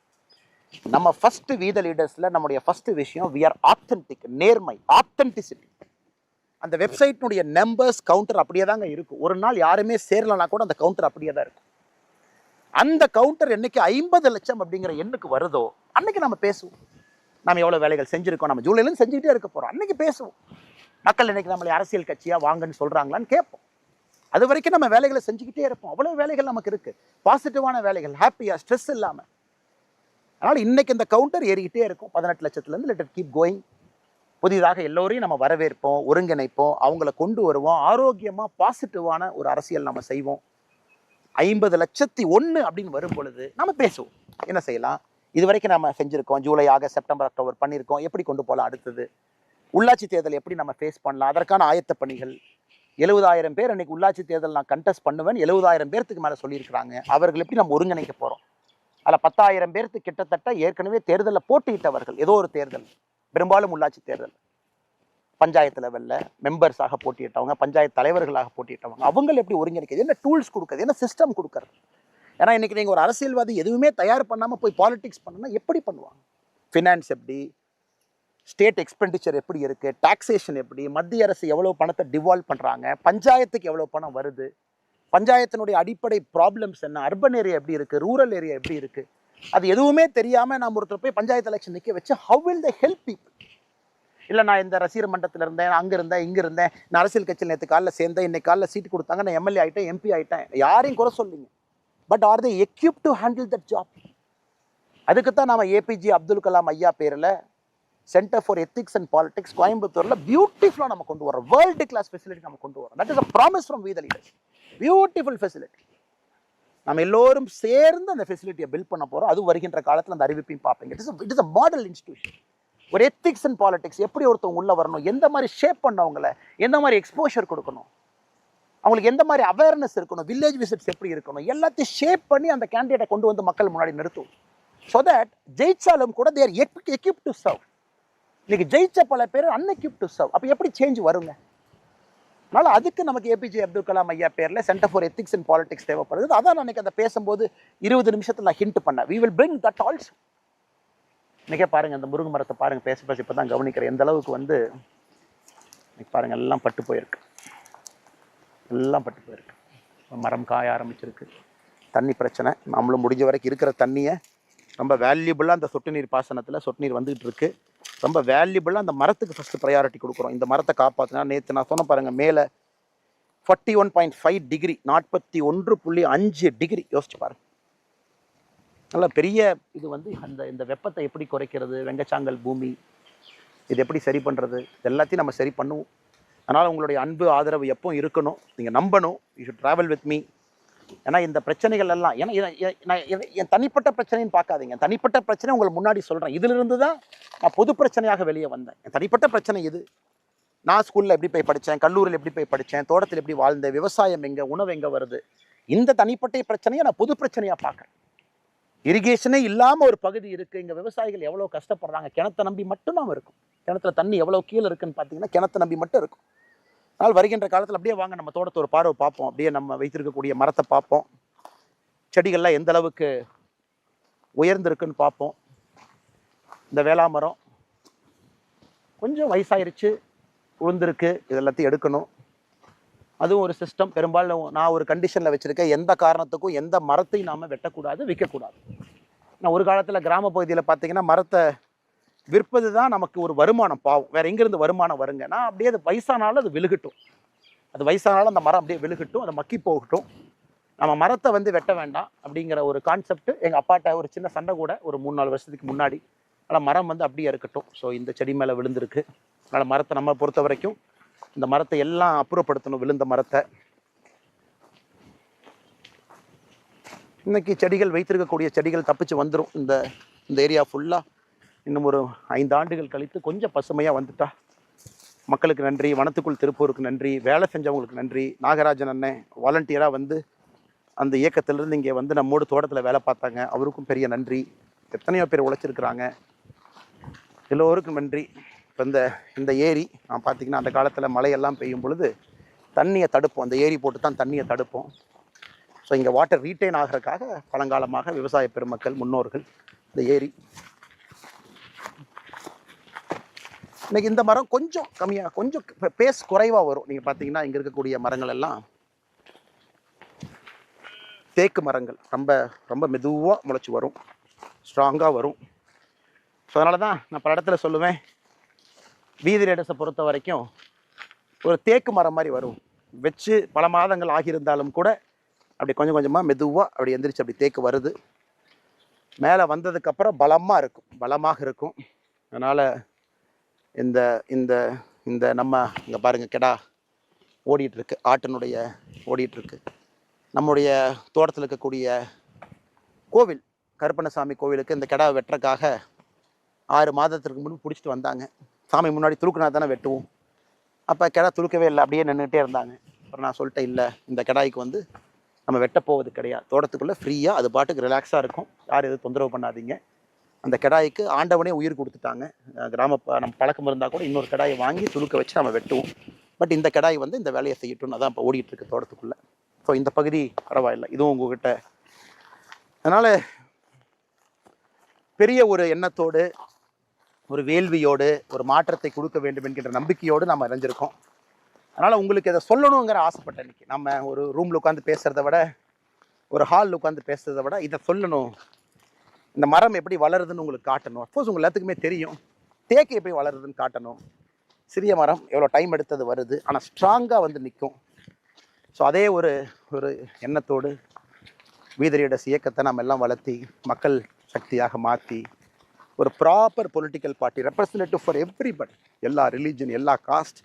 நம்ம ஃபர்ஸ்ட் வீத லீடர்ஸில் நம்முடைய ஃபர்ஸ்ட் விஷயம், வி ஆர் ஆத்தென்டிக், நேர்மை, ஆத்தென்டிசிட்டி. அந்த வெப்சைட்னுடைய நம்பர்ஸ் கவுண்டர் அப்படியே தாங்க இருக்கும். ஒரு நாள் யாருமே சேரலனா கூட அந்த கவுண்டர் அப்படியே தான் இருக்கும். அந்த கவுண்டர் என்னைக்கு 50 லட்சம் அப்படிங்கிற எண்ணுக்கு வருதோ அன்னைக்கு நம்ம பேசுவோம். நம்ம எவ்வளோ வேலைகள் செஞ்சுருக்கோம், நம்ம ஜூலையிலேருந்து செஞ்சுக்கிட்டே இருக்க போகிறோம், அன்னைக்கு பேசுவோம். மக்கள் இன்னைக்கு நம்மளை அரசியல் கட்சியாக வாங்கன்னு சொல்கிறாங்களான்னு கேட்போம். அது வரைக்கும் நம்ம வேலைகளை செஞ்சுக்கிட்டே இருப்போம். அவ்வளோ வேலைகள் நமக்கு இருக்குது, பாசிட்டிவான வேலைகள், ஹாப்பியாக, ஸ்ட்ரெஸ் இல்லாமல். அதனால் இன்னைக்கு இந்த கவுண்டர் ஏறிக்கிட்டே இருக்கும். 18 லட்சத்துலேருந்து லெட் இட் கீப் கோயிங். புதிதாக எல்லோரையும் நம்ம வரவேற்போம், ஒருங்கிணைப்போம், அவங்கள கொண்டு வருவோம். ஆரோக்கியமாக பாசிட்டிவான ஒரு அரசியல் நம்ம செய்வோம். 50,01,000 அப்படின்னு வரும் பொழுது நம்ம பேசுவோம், என்ன செய்யலாம், இது வரைக்கும் நம்ம செஞ்சுருக்கோம், ஜூலை, ஆகஸ்ட், செப்டம்பர், அக்டோபர் பண்ணியிருக்கோம், எப்படி கொண்டு போகலாம், அடுத்தது உள்ளாட்சி தேர்தல் எப்படி நம்ம ஃபேஸ் பண்ணலாம், அதற்கான ஆயத்த பணிகள். 70,000 பேர் அன்றைக்கி உள்ளாட்சி தேர்தல் நான் கண்டெஸ்ட் பண்ணுவேன், 70,000 பேர்த்துக்கு மேலே சொல்லியிருக்கிறாங்க. அவர்கள் எப்படி நம்ம ஒருங்கிணைக்க போகிறோம்? அதில் 10,000 பேர்த்து கிட்டத்தட்ட ஏற்கனவே தேர்தலில் போட்டியிட்டவர்கள். ஏதோ ஒரு தேர்தல், பெரும்பாலும் உள்ளாட்சி தேர்தல், பஞ்சாயத்து லெவலில் மெம்பர்ஸாக போட்டியிட்டவங்க, பஞ்சாயத்து தலைவர்களாக போட்டியிட்டவங்க. அவங்க எப்படி ஒருங்கிணைக்கிறது, என்ன டூல்ஸ் கொடுக்குறது, என்ன சிஸ்டம் கொடுக்குறது? ஏன்னா இன்றைக்கி நீங்கள் ஒரு அரசியல்வாதி எதுவுமே தயார் பண்ணாமல் போய் பாலிடிக்ஸ் பண்ணணும்னா எப்படி பண்ணுவாங்க? ஃபினான்ஸ் எப்படி, ஸ்டேட் எக்ஸ்பெண்டிச்சர் எப்படி இருக்குது, டாக்ஸேஷன் எப்படி, மத்திய அரசு எவ்வளோ பணத்தை டிவால்வ் பண்ணுறாங்க, பஞ்சாயத்துக்கு எவ்வளோ பணம் வருது, பஞ்சாயத்தினுடைய அடிப்படை ப்ராப்ளம்ஸ் என்ன, அர்பன் ஏரியா எப்படி இருக்குது, ரூரல் ஏரியா எப்படி இருக்குது, அது எதுவுமே தெரியாமல் நாம் ஒருத்தர் போய் பஞ்சாயத்து எலெக்ஷன் நிற்க வச்சு how will they help people? இல்லை நான் இந்த ரசிகர் மன்றத்தில் இருந்தேன், அங்கே இருந்தேன், இங்கே இருந்தேன், நான் அரசியல் கட்சியில் நேற்று காலைல சேர்ந்தேன், இன்னைக்கு காலைல சீட்டு கொடுத்தாங்க, நான் எம்எல்ஏ ஆகிட்டேன், எம்பி ஆகிட்டேன், யாரையும் குறை சொல்லுங்க. But are they equipped to handle that job? அதுக்கு தான் நாம ஏபிஜே அப்துல் கலாம் ஐயா பேரில் centre for ethics and politics கோயம்புத்தூரில் பியூட்டிஃபுல்லாக நம்ம கொண்டு வரோம். வேர்ல்டு கிளாஸ் ஃபெசிலிட்டி நம்ம கொண்டு வரோம். That is a promise from we the leaders. Beautiful facility. நம்ம எல்லோரும் சேர்ந்து அந்த ஃபெசிலிட்டியை பில்ட் பண்ண போகிறோம். அது வருகின்ற காலத்தில் அந்த அறிவிப்பையும் பார்ப்பீங்க. It is a model institution. ஒரு எத்திக்ஸ் அண்ட் பாலிடிக்ஸ் எப்படி ஒருத்தவங்க உள்ள வரணும், எந்த மாதிரி ஷேப் பண்ணவங்கள, எந்த மாதிரி எக்ஸ்போஷர் கொடுக்கணும், அவங்களுக்கு எந்த மாதிரி அவேர்னஸ் இருக்கணும், வில்லேஜ் விசிட்ஸ் எப்படி இருக்கணும், எல்லாத்தையும் ஷேப் பண்ணி அந்த கேண்டிடேட்டை கொண்டு வந்து மக்கள் முன்னாடி நிறுத்தும். ஸோ தட் ஜெயிச்சாலும் கூட தேர் எக்யூப் டு சர்வ். இன்னைக்கு ஜெயிச்ச பல பேர் அன்எக்யூப் டு சர்வ். அப்போ எப்படி சேஞ்ச் வருங்க? அதனால அதுக்கு நமக்கு ஏபிஜே அப்துல் கலாம் ஐயா பேரில் centre for ethics and politics தேவைப்படுது. அதான் நான் அன்னைக்கு அதை பேசும்போது 20 நிமிஷத்தில் நான் ஹிண்ட் பண்ணேன். We will bring that also. இன்னைக்கே பாருங்க, அந்த முருங்கை மரத்தை பாருங்க, பேச பேச இப்போ தான் கவனிக்கிறேன் எந்த அளவுக்கு இன்னைக்கு பாருங்க எல்லாம் பட்டு போயிருக்கு. எல்லாம் பட்டு போயிருக்கு. மரம் காய ஆரம்பிச்சிருக்கு. தண்ணி பிரச்சனை. நம்மளும் முடிஞ்ச வரைக்கும் இருக்கிற தண்ணியை ரொம்ப வேல்யூபிளாக அந்த சொட்டு நீர் பாசனத்தில் சொட்டு நீர் வந்துகிட்டு இருக்கு. ரொம்ப வேல்யூபிளாக அந்த மரத்துக்கு ஃபஸ்ட்டு ப்ரையாரிட்டி கொடுக்குறோம். இந்த மரத்தை காப்பாற்றினா, நேற்று நான் சொன்ன பாருங்கள், மேலே 41.5 டிகிரி, 41.5 டிகிரி யோசிச்சு பாருங்க. நல்ல பெரிய இது இந்த வெப்பத்தை எப்படி குறைக்கிறது, வெங்கச்சாங்கல் பூமி இது எப்படி சரி பண்ணுறது, இது எல்லாத்தையும் நம்ம சரி பண்ணுவோம். அதனால் உங்களுடைய அன்பு ஆதரவு எப்போ இருக்கணும். நீங்கள் நம்பணும். You should travel with me. ஏன்னா இந்த பிரச்சனைகள் எல்லாம் என் தனிப்பட்ட பிரச்சனைன்னு பார்க்காதீங்க. தனிப்பட்ட பிரச்சனை உங்களுக்கு முன்னாடி சொல்கிறேன். இதிலிருந்து தான் நான் பொது பிரச்சனையாக வெளியே வந்தேன். என் தனிப்பட்ட பிரச்சனை இது. நான் ஸ்கூலில் எப்படி போய் படித்தேன், கல்லூரியில் எப்படி போய் படித்தேன், தோட்டத்தில் எப்படி வாழ்ந்தேன், விவசாயம் எங்கே, உணவு எங்கே வருது, இந்த தனிப்பட்ட பிரச்சனையை நான் பொது பிரச்சனையாக பார்க்குறேன். இரிகேஷனே இல்லாமல் ஒரு பகுதி இருக்குது. இங்கே விவசாயிகள் எவ்வளோ கஷ்டப்படுறாங்க. கிணத்தை நம்பி மட்டும் நாம் இருக்கும். கிணத்துல தண்ணி எவ்வளோ கீழே இருக்குன்னு பார்த்தீங்கன்னா கிணத்தை நம்பி மட்டும் இருக்கும். அதனால் வருகின்ற காலத்தில் அப்படியே வாங்க நம்ம தோட்டத்தை ஒரு பார்வை பார்ப்போம். அப்படியே நம்ம வைத்திருக்கக்கூடிய மரத்தை பார்ப்போம். செடிகள்லாம் எந்த அளவுக்கு உயர்ந்திருக்குன்னு பார்ப்போம். இந்த வேளாமரம் கொஞ்சம் வயசாயிருச்சு, உளுந்திருக்கு. இது எல்லாத்தையும் எடுக்கணும். அதுவும் ஒரு சிஸ்டம். பெரும்பாலும் நான் ஒரு கண்டிஷனில் வச்சுருக்கேன், எந்த காரணத்துக்கும் எந்த மரத்தையும் நாம் வெட்டக்கூடாது, விற்கக்கூடாது. நான் ஒரு காலத்தில் கிராம பகுதியில் பார்த்தீங்கன்னா மரத்தை விற்பது தான் நமக்கு ஒரு வருமானம். பாவம், வேறு எங்கேருந்து வருமானம் வருங்க? நான் அப்படியே அது வயசானாலும் அது விழுகட்டும், அது வயசானாலும் அந்த மரம் அப்படியே விழுகட்டும், அதை மக்கி போகட்டும், நம்ம மரத்தை வெட்ட வேண்டாம் அப்படிங்கிற ஒரு கான்செப்ட் எங்கள் அப்பாட்ட ஒரு சின்ன சண்டை கூட ஒரு 3-4 வருஷத்துக்கு முன்னாடி. அதனால் மரம் அப்படியே இருக்கட்டும். ஸோ இந்த செடி மேலே விழுந்திருக்கு. அதனால் மரத்தை நம்ம பொறுத்த வரைக்கும் இந்த மரத்தை எல்லாம் அப்புறப்படுத்தணும். விழுந்த மரத்தை இன்னைக்கு செடிகள் வைத்திருக்கக்கூடிய செடிகள் தப்பிச்சு வந்துடும். இந்த ஏரியா ஃபுல்லாக இன்னும் ஒரு 5 ஆண்டுகள் கழித்து கொஞ்சம் பசுமையாக வந்துட்டா மக்களுக்கு நன்றி. வனத்துக்குள் திருப்பூருக்கு நன்றி. வேலை செஞ்சவங்களுக்கு நன்றி. நாகராஜன் அண்ணன் வாலண்டியராக அந்த இயக்கத்திலிருந்து இங்கே நம்மோடு தோட்டத்தில் வேலை பார்த்தாங்க. அவருக்கும் பெரிய நன்றி. எத்தனையோ பேர் உழைச்சிருக்கிறாங்க. எல்லோருக்கும் நன்றி. இப்போ இந்த ஏரி நான் பார்த்தீங்கன்னா அந்த காலத்தில் மழையெல்லாம் பெய்யும் பொழுது தண்ணியை தடுப்போம். அந்த ஏரி போட்டு தான் தண்ணியை தடுப்போம். ஸோ இங்கே வாட்டர் ரீட்டைன் ஆகிறதுக்காக பழங்காலமாக விவசாய பெருமக்கள் முன்னோர்கள் இந்த ஏரி. இன்னைக்கு இந்த மரம் கொஞ்சம் கம்மியாக, கொஞ்சம் பேஸ் குறைவாக வரும். நீங்கள் பார்த்தீங்கன்னா இங்கே இருக்கக்கூடிய மரங்கள் எல்லாம் தேக்கு மரங்கள். ரொம்ப ரொம்ப மெதுவாக முளைச்சி வரும், ஸ்ட்ராங்காக வரும். ஸோ அதனால தான் நான் பல இடத்துல சொல்லுவேன், வீதி ரேடஸை பொறுத்த வரைக்கும் ஒரு தேக்கு மரம் மாதிரி வரும். வச்சு பல மாதங்கள் ஆகியிருந்தாலும் கூட அப்படி கொஞ்சம் கொஞ்சமாக மெதுவாக அப்படி எந்திரிச்சு அப்படி தேக்கு வருது. மேலே வந்ததுக்கப்புறம் பலமாக இருக்கும். அதனால் இந்த இந்த இந்த நம்ம இங்கே பாருங்கள், கெடா ஓடிட்டுருக்கு, ஆட்டினுடைய ஓடிட்டுருக்கு. நம்முடைய தோட்டத்தில் இருக்கக்கூடிய கோவில், கருப்பண்ணசாமி கோவிலுக்கு இந்த கெடா வெட்டுறக்காக 6 மாதத்திற்கு முன்பு பிடிச்சிட்டு வந்தாங்க. சாமி முன்னாடி துளுக்குனா தானே வெட்டுவோம். அப்போ கெடா துளுக்கவே இல்லை, அப்படியே நின்றுட்டே இருந்தாங்க. அப்புறம் நான் சொல்லிட்டேன், இல்லை இந்த கெடாய்க்கு நம்ம வெட்ட போவது கிடையாது. தோட்டத்துக்குள்ளே ஃப்ரீயாக அது பாட்டுக்கு ரிலாக்ஸாக இருக்கும், யாரும் எதுவும் தொந்தரவு பண்ணாதீங்க. அந்த கெடாய்க்கு ஆண்டவனே உயிர் கொடுத்துட்டாங்க. நம்ம பழக்கம் இருந்தால் கூட இன்னொரு கெடாயை வாங்கி துளுக்க வச்சு நம்ம வெட்டுவோம். பட் இந்த கெடாய் இந்த வேலையை செய்யட்டும்னு அதான் இப்போ ஓடிட்டுருக்கு தோட்டத்துக்குள்ளே. ஸோ இந்த பகுதி பரவாயில்லை, இதுவும் உங்ககிட்ட. அதனால் பெரிய ஒரு எண்ணத்தோடு, ஒரு வேள்வியோடு, ஒரு மாற்றத்தை கொடுக்க வேண்டும் என்கின்ற நம்பிக்கையோடு நம்ம இணைஞ்சிருக்கோம். அதனால் உங்களுக்கு இதை சொல்லணுங்கிற ஆசைப்பட்டேன். இன்றைக்கி நம்ம ஒரு ரூமில் உட்காந்து பேசுகிறத விட, ஒரு ஹாலில் உட்காந்து பேசுகிறத விட இதை சொல்லணும். இந்த மரம் எப்படி வளருதுன்னு உங்களுக்கு காட்டணும். அஃப்கோர்ஸ் உங்கள் எல்லாத்துக்குமே தெரியும். தேக்கு எப்படி வளருதுன்னு காட்டணும். சிறிய மரம் எவ்வளோ டைம் எடுத்தது வருது, ஆனால் ஸ்ட்ராங்காக வந்து நிற்கும். ஸோ அதே ஒரு ஒரு எண்ணத்தோடு வீதரீடஸ் இயக்கத்தை நம்ம எல்லாம் வளர்த்தி மக்கள் சக்தியாக மாற்றி ஒரு proper political party representative for everybody, எல்லா ரிலீஜன், எல்லா காஸ்ட்,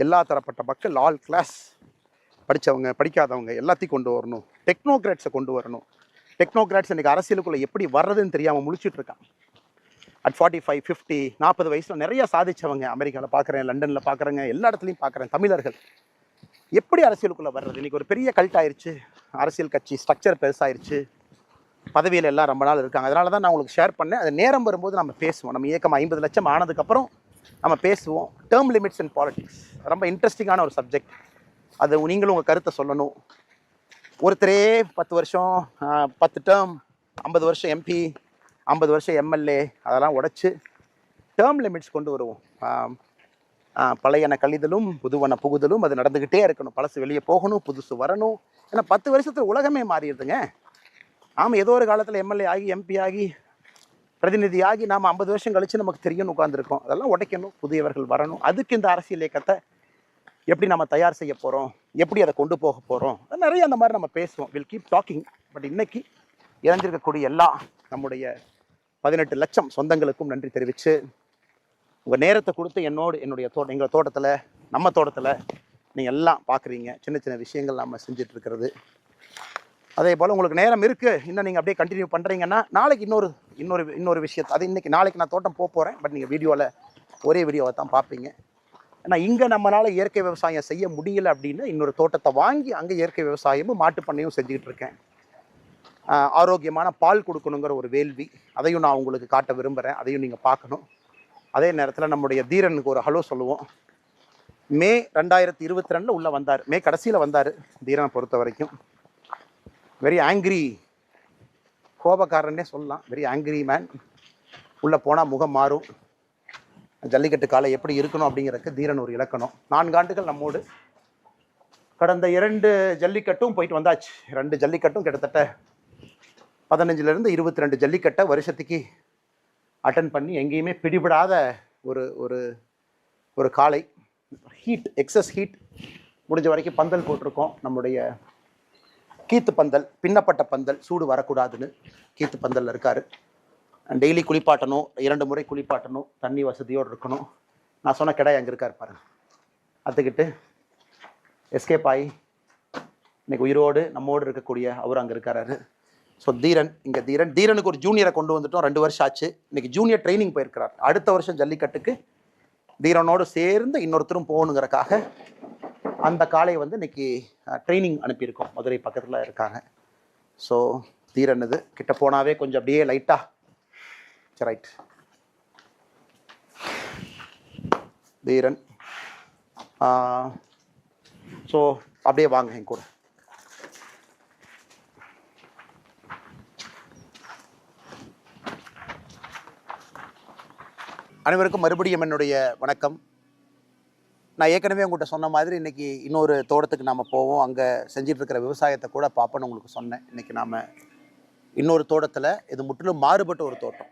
எல்லா தரப்பட்ட மக்கள், ஆல் கிளாஸ், படித்தவங்க படிக்காதவங்க எல்லாத்தையும் கொண்டு வரணும். டெக்னோக்ராட்ஸை கொண்டு வரணும். டெக்னோக்ராட்ஸ் இன்றைக்கி அரசியலுக்குள்ளே எப்படி வர்றதுன்னு தெரியாமல் முழிச்சிட்டு இருக்காங்க. அட் 45, 50, 40 வயசில் நிறைய சாதிச்சவங்க அமெரிக்காவில் பார்க்குறேன், லண்டனில் பார்க்குறேங்க, எல்லா இடத்துலையும் பார்க்குறேன். தமிழர்கள் எப்படி அரசியலுக்குள்ளே வர்றது? இன்றைக்கி ஒரு பெரிய கல்ட் ஆயிடுச்சு, அரசியல் கட்சி ஸ்ட்ரக்சர் பெருசாயிருச்சு, பதவியில் எல்லாம் ரொம்ப நாள் இருக்காங்க. அதனால தான் நான் உங்களுக்கு ஷேர் பண்ணேன். அது நேரம் வரும்போது நம்ம பேசுவோம். நம்ம இயக்கம் 50 லட்சம் ஆனதுக்கப்புறம் நம்ம பேசுவோம். டேர்ம் லிமிட்ஸ் இன் பாலிடிக்ஸ் ரொம்ப இன்ட்ரெஸ்டிங்கான ஒரு சப்ஜெக்ட். அது நீங்களும் உங்கள் கருத்தை சொல்லணும். ஒருத்தரே 10 வருஷம் 10 டேர்ம், 50 வருஷம் எம்பி, 50 வருஷம் எம்எல்ஏ, அதெல்லாம் உடைச்சு டேர்ம் லிமிட்ஸ் கொண்டு வருவோம். பழையன கழிதலும் புதுவன புகுதலும் அது நடந்துக்கிட்டே இருக்கணும். பழசு வெளியே போகணும், புதுசு வரணும். ஏன்னா 10 வருஷத்தில் உலகமே மாறிடுதுங்க. ஆமாம், ஏதோ ஒரு காலத்தில் எம்எல்ஏ ஆகி எம்பி ஆகி பிரதிநிதி ஆகி நாம் 50 வருஷம் கழித்து நமக்கு தெரியும்னு உட்காந்துருக்கோம். அதெல்லாம் உடைக்கணும், புதியவர்கள் வரணும். அதுக்கு இந்த அரசியல் இயக்கத்தை எப்படி நம்ம தயார் செய்ய போகிறோம், எப்படி அதை கொண்டு போக போகிறோம், நிறைய அந்த மாதிரி நம்ம பேசுவோம். Will keep talking. பட் இன்னைக்கு இறஞ்சிருக்கக்கூடிய எல்லா நம்முடைய 18 லட்சம் சொந்தங்களுக்கும் நன்றி தெரிவித்து உங்கள் நேரத்தை கொடுத்து என்னுடைய எங்கள் தோட்டத்தில், நம்ம தோட்டத்தில் நீங்கள் எல்லாம் பார்க்குறீங்க. சின்ன சின்ன விஷயங்கள் நம்ம செஞ்சிட்ருக்கிறது. அதே போல் உங்களுக்கு நேரம் இருக்குது, இன்னும் நீங்கள் அப்படியே கண்டினியூ பண்ணுறீங்கன்னா நாளைக்கு இன்னொரு விஷயத்தை, அது நாளைக்கு நான் தோட்டம் போகிறேன். பட் நீங்கள் வீடியோவில் ஒரே வீடியோவை தான் பார்ப்பீங்க. ஏன்னா இங்கே நம்மளால் இயற்கை விவசாயம் செய்ய முடியல அப்படின்னு இன்னொரு தோட்டத்தை வாங்கி அங்கே இயற்கை விவசாயமும் மாட்டு பண்ணையும் செஞ்சுக்கிட்டு இருக்கேன். ஆரோக்கியமான பால் கொடுக்கணுங்கிற ஒரு வேள்வி, அதையும் நான் உங்களுக்கு காட்ட விரும்புகிறேன். அதையும் நீங்கள் பார்க்கணும். அதே நேரத்தில் நம்முடைய தீரனுக்கு ஒரு ஹலோ சொல்லுவோம். மே 2022 உள்ளே வந்தார், மே கடைசியில் வந்தார். தீரனை பொறுத்த வரைக்கும் வெரி ஆங்கிரி, கோபக்காரன்னே சொல்லலாம். Very angry man. உள்ளே போனால் முகம் மாறும். ஜல்லிக்கட்டு காலை எப்படி இருக்கணும் அப்படிங்கிறதுக்கு தீரன் ஒரு இலக்கணம். 4 ஆண்டுகள் நம்மோடு. கடந்த 2 ஜல்லிக்கட்டும் போயிட்டு வந்தாச்சு. 2 ஜல்லிக்கட்டும் கிட்டத்தட்ட 15லேருந்து 22 ஜல்லிக்கட்டை வருஷத்துக்கு அட்டன் பண்ணி எங்கேயுமே பிடிபடாத ஒரு ஒரு ஒரு காலை. Heat, excess heat. முடிஞ்ச வரைக்கும் பந்தல் போட்டிருக்கோம். நம்முடைய கீத்து பந்தல், பின்னப்பட்ட பந்தல், சூடு வரக்கூடாதுன்னு கீத்து பந்தலில் இருக்கார். டெய்லி குளிப்பாட்டணும், 2 முறை குளிப்பாட்டணும், தண்ணி வசதியோடு இருக்கணும். நான் சொன்ன கிடாய் அங்கே இருக்கார் பாருங்க, அத்துக்கிட்டு எஸ்கேப் ஆகி இன்னைக்கு உயிரோடு நம்மோடு இருக்கக்கூடிய அவர் அங்கே இருக்காரு. ஸோ தீரன், இங்கே தீரனுக்கு ஒரு ஜூனியரை கொண்டு வந்துட்டோம். 2 வருஷம் ஆச்சு. இன்னைக்கு ஜூனியர் ட்ரைனிங் போயிருக்கிறார். அடுத்த வருஷம் ஜல்லிக்கட்டுக்கு தீரனோடு சேர்ந்து இன்னொருத்தரும் போகணுங்கிறக்காக அந்த காலை வந்து இன்னைக்கு ட்ரைனிங் அனுப்பியிருக்கோம். மதுரை பக்கத்தில் இருக்காங்க. ஸோ தீரன் இது கிட்ட போனாவே கொஞ்சம் அப்படியே லைட்டாக ரைட். தீரன் ஸோ அப்படியே வாங்க என் கூட. அனைவருக்கும் மறுபடியும் என்னுடைய வணக்கம். நான் ஏற்கனவே உங்கள்கிட்ட சொன்ன மாதிரி இன்றைக்கி இன்னொரு தோட்டத்துக்கு நாம் போவோம். அங்கே செஞ்சிட்ருக்கிற விவசாயத்தை கூட பார்ப்போன்னு உங்களுக்கு சொன்னேன். இன்றைக்கி நாம் இன்னொரு தோட்டத்தில், இது முற்றிலும் மாறுபட்ட ஒரு தோட்டம்.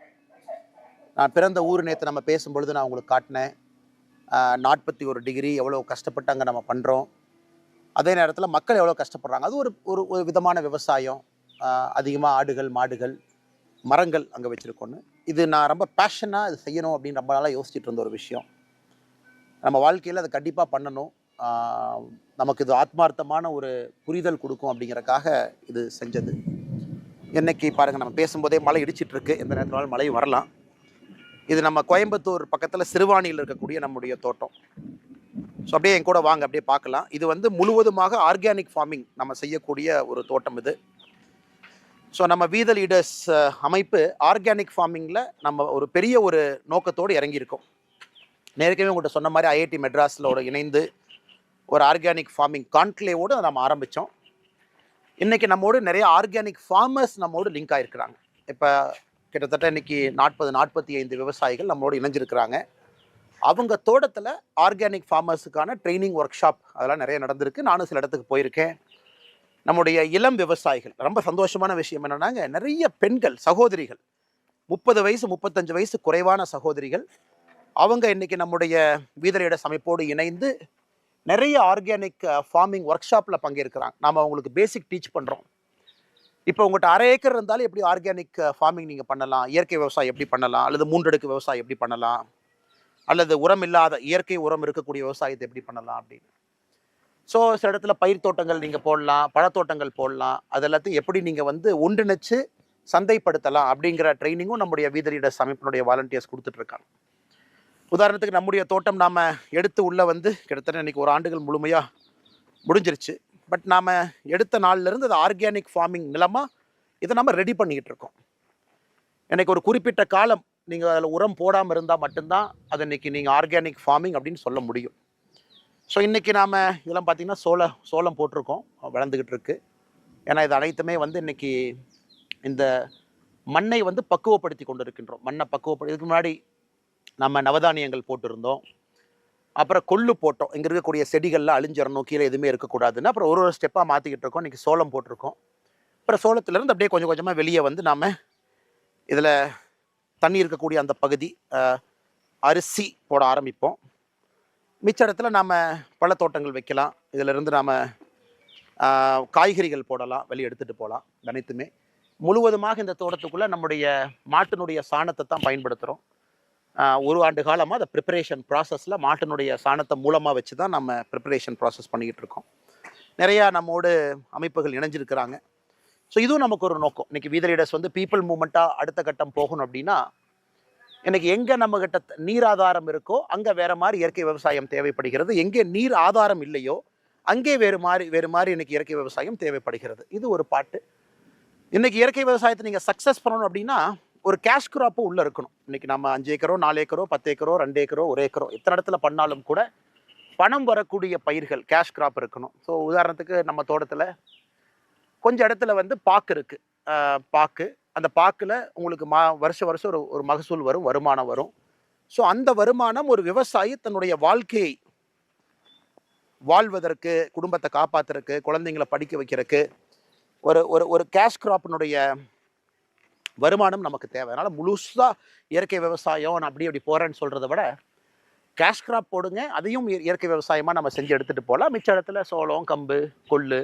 நான் பிறந்த ஊர் நேற்று நம்ம பேசும்பொழுது நான் உங்களுக்கு காட்டினேன். 41 டிகிரி எவ்வளோ கஷ்டப்பட்டு அங்கே நம்ம பண்ணுறோம். அதே நேரத்தில் மக்கள் எவ்வளோ கஷ்டப்படுறாங்க. அது ஒரு ஒரு விதமான விவசாயம். அதிகமாக ஆடுகள், மாடுகள், மரங்கள் அங்கே வச்சுருக்கோன்னு. இது நான் ரொம்ப பேஷனாக இது செய்யணும் அப்படின்னு ரொம்ப நாளாக யோசிச்சுட்டு இருந்த ஒரு விஷயம். நம்ம வாழ்க்கையில் அதை கண்டிப்பாக பண்ணணும். நமக்கு இது ஆத்மார்த்தமான ஒரு புரிதல் கொடுக்கும் அப்படிங்கிறக்காக இது செஞ்சது. இன்னைக்கு பாருங்கள், நம்ம பேசும்போதே மழை இடிச்சிட்ருக்கு. எந்த நேரத்தினாலும் மழையும் வரலாம். இது நம்ம கோயம்புத்தூர் பக்கத்தில் சிறுவாணியில் இருக்கக்கூடிய நம்முடைய தோட்டம். ஸோ அப்படியே என் கூட வாங்க, அப்படியே பார்க்கலாம். இது வந்து முழுவதுமாக ஆர்கானிக் ஃபார்மிங் நம்ம செய்யக்கூடிய ஒரு தோட்டம் இது. ஸோ நம்ம வீத லீடர்ஸ் அமைப்பு ஆர்கானிக் ஃபார்மிங்கில் நம்ம ஒரு பெரிய ஒரு நோக்கத்தோடு இறங்கியிருக்கோம். நேரடியாக உங்கள்கிட்ட சொன்ன மாதிரி ஐஐடி மெட்ராஸில் இணைந்து ஒரு ஆர்கானிக் ஃபார்மிங் கான்க்ளேவோடு நம்ம ஆரம்பித்தோம். இன்றைக்கி நம்மோடு நிறைய ஆர்கானிக் ஃபார்மர்ஸ் நம்மோடு லிங்க் ஆகிருக்கிறாங்க. இப்போ கிட்டத்தட்ட இன்றைக்கி 40-45 விவசாயிகள் நம்மளோடு இணைஞ்சிருக்கிறாங்க. அவங்க தோட்டத்தில் ஆர்கானிக் ஃபார்மர்ஸுக்கான ட்ரைனிங் ஒர்க் ஷாப் அதெல்லாம் நிறைய நடந்திருக்கு. நானும் சில இடத்துக்கு போயிருக்கேன். நம்முடைய இளம் விவசாயிகள், ரொம்ப சந்தோஷமான விஷயம் என்னென்னாங்க, நிறைய பெண்கள் சகோதரிகள், 30 வயசு 35 வயசு குறைவான சகோதரிகள் அவங்க இன்னைக்கு நம்முடைய வீதலீடர்ஸ் அமைப்போடு இணைந்து நிறைய ஆர்கானிக் ஃபார்மிங் ஒர்க் ஷாப்பில் பங்கேற்கிறாங்க. நாம் அவங்களுக்கு பேசிக் டீச் பண்ணுறோம். இப்போ உங்கள்கிட்ட 1/2 ஏக்கர் இருந்தாலும் எப்படி ஆர்கானிக் ஃபார்மிங் நீங்கள் பண்ணலாம், இயற்கை விவசாயம் எப்படி பண்ணலாம், அல்லது 3 அடுக்கு விவசாயம் எப்படி பண்ணலாம், அல்லது உரம் இல்லாத இயற்கை உரம் இருக்கக்கூடிய விவசாயத்தை எப்படி பண்ணலாம் அப்படின்னு. ஸோ சில இடத்துல பயிர் தோட்டங்கள் நீங்கள் போடலாம், பழத்தோட்டங்கள் போடலாம். அது எல்லாத்தையும் எப்படி நீங்கள் வந்து ஒன்றிணைச்சு சந்தைப்படுத்தலாம் அப்படிங்கிற ட்ரைனிங்கும் நம்முடைய வீதலீடர்ஸ் அமைப்பினுடைய வாலண்டியர்ஸ் கொடுத்துட்ருக்காங்க. உதாரணத்துக்கு நம்முடைய தோட்டம் நாம் எடுத்து உள்ளே வந்து கிட்டத்தட்ட இன்றைக்கி 1 ஆண்டுகள் முழுமையாக முடிஞ்சிருச்சு. பட் நாம் எடுத்த நாள்லேருந்து அது ஆர்கானிக் ஃபார்மிங் நிலமாக இதை நம்ம ரெடி பண்ணிக்கிட்டு இருக்கோம். எனக்கு ஒரு குறிப்பிட்ட காலம் நீங்கள் அதில் உரம் போடாமல் இருந்தால் மட்டும்தான் அது இன்றைக்கி நீங்கள் ஆர்கானிக் ஃபார்மிங் அப்படின்னு சொல்ல முடியும். ஸோ இன்றைக்கி நாம் இதெல்லாம் பார்த்திங்கன்னா சோளம் போட்டிருக்கோம், வளர்ந்துக்கிட்டு இருக்கு. ஏன்னா இது அனைத்துமே வந்து இன்றைக்கி இந்த மண்ணை வந்து பக்குவப்படுத்தி கொண்டு இருக்கின்றோம். மண்ணை இதுக்கு முன்னாடி நம்ம நவதானியங்கள் போட்டிருந்தோம், அப்புறம் கொள்ளு போட்டோம். இங்கே இருக்கக்கூடிய செடிகள்லாம் அழிஞ்சிடணும், கீழே எதுவுமே இருக்கக்கூடாதுன்னு அப்புறம் ஒரு ஸ்டெப்பாக மாற்றிக்கிட்டு இருக்கோம். இன்றைக்கி சோளம் போட்டிருக்கோம். அப்புறம் சோளத்துலேருந்து அப்படியே கொஞ்சம் கொஞ்சமாக வெளியே வந்து நாம் இதில் தண்ணி இருக்கக்கூடிய அந்த பகுதி அரிசி போட ஆரம்பிப்போம். மிச்ச இடத்துல நாம் பழத்தோட்டங்கள் வைக்கலாம். இதிலிருந்து நாம் காய்கறிகள் போடலாம், வெளியே எடுத்துகிட்டு போகலாம். அனைத்துமே முழுவதுமாக இந்த தோட்டத்துக்குள்ளே நம்முடைய மாட்டினுடைய சாணத்தை தான் பயன்படுத்துகிறோம். 1 ஆண்டு காலமாக அந்த ப்ரிப்பரேஷன் ப்ராசஸில் மாட்டினுடைய சாணத்தை மூலமாக வச்சு தான் நம்ம ப்ரிப்பரேஷன் ப்ராசஸ் பண்ணிக்கிட்டு இருக்கோம். நிறையா நம்மோடு அமைப்புகள் இணைஞ்சிருக்கிறாங்க. ஸோ இதுவும் நமக்கு ஒரு நோக்கம். இன்றைக்கி வீதலீடர்ஸ் வந்து பீப்புள் மூமெண்ட்டாக அடுத்த கட்டம் போகணும் அப்படின்னா, இன்றைக்கி எங்கே நம்மகிட்ட நீர் ஆதாரம் இருக்கோ அங்கே வேறு மாதிரி இயற்கை விவசாயம் தேவைப்படுகிறது. எங்கே நீர் ஆதாரம் இல்லையோ அங்கே வேறு மாதிரி இன்றைக்கி இயற்கை விவசாயம் தேவைப்படுகிறது. இது ஒரு பாட்டு. இன்றைக்கி இயற்கை விவசாயத்தை நீங்கள் சக்ஸஸ் பண்ணணும் அப்படின்னா ஒரு கேஷ் கிராப்பும் உள்ளே இருக்கணும். இன்றைக்கி நம்ம 5 ஏக்கரோ 4 ஏக்கரோ 10 ஏக்கரோ 2 ஏக்கரோ 1 ஏக்கரோ எத்தனை இடத்துல பண்ணாலும் கூட பணம் வரக்கூடிய பயிர்கள் கேஷ் கிராப் இருக்கணும். ஸோ உதாரணத்துக்கு நம்ம தோட்டத்தில் கொஞ்சம் இடத்துல வந்து பாக்கு இருக்குது. பாக்கு, அந்த பாக்கில் உங்களுக்கு வருஷம் ஒரு மகசூல் வரும், வருமானம் வரும். ஸோ அந்த வருமானம் ஒரு விவசாயி தன்னுடைய வாழ்க்கையை வாழ்வதற்கு, குடும்பத்தை காப்பாற்றுறதுக்கு, குழந்தைங்களை படிக்க வைக்கிறதுக்கு ஒரு ஒரு ஒரு கேஷ் கிராப்பினுடைய வருமானம் நமக்கு தேவை. அதனால் முழுசாக இயற்கை விவசாயம் நான் அப்படி போகிறேன்னு சொல்கிறத விட கேஷ் கிராப் போடுங்க, அதையும் இயற்கை விவசாயமாக நம்ம செஞ்சு எடுத்துகிட்டு போகலாம். மிச்ச இடத்துல சோளம், கம்பு, கொள்ளு,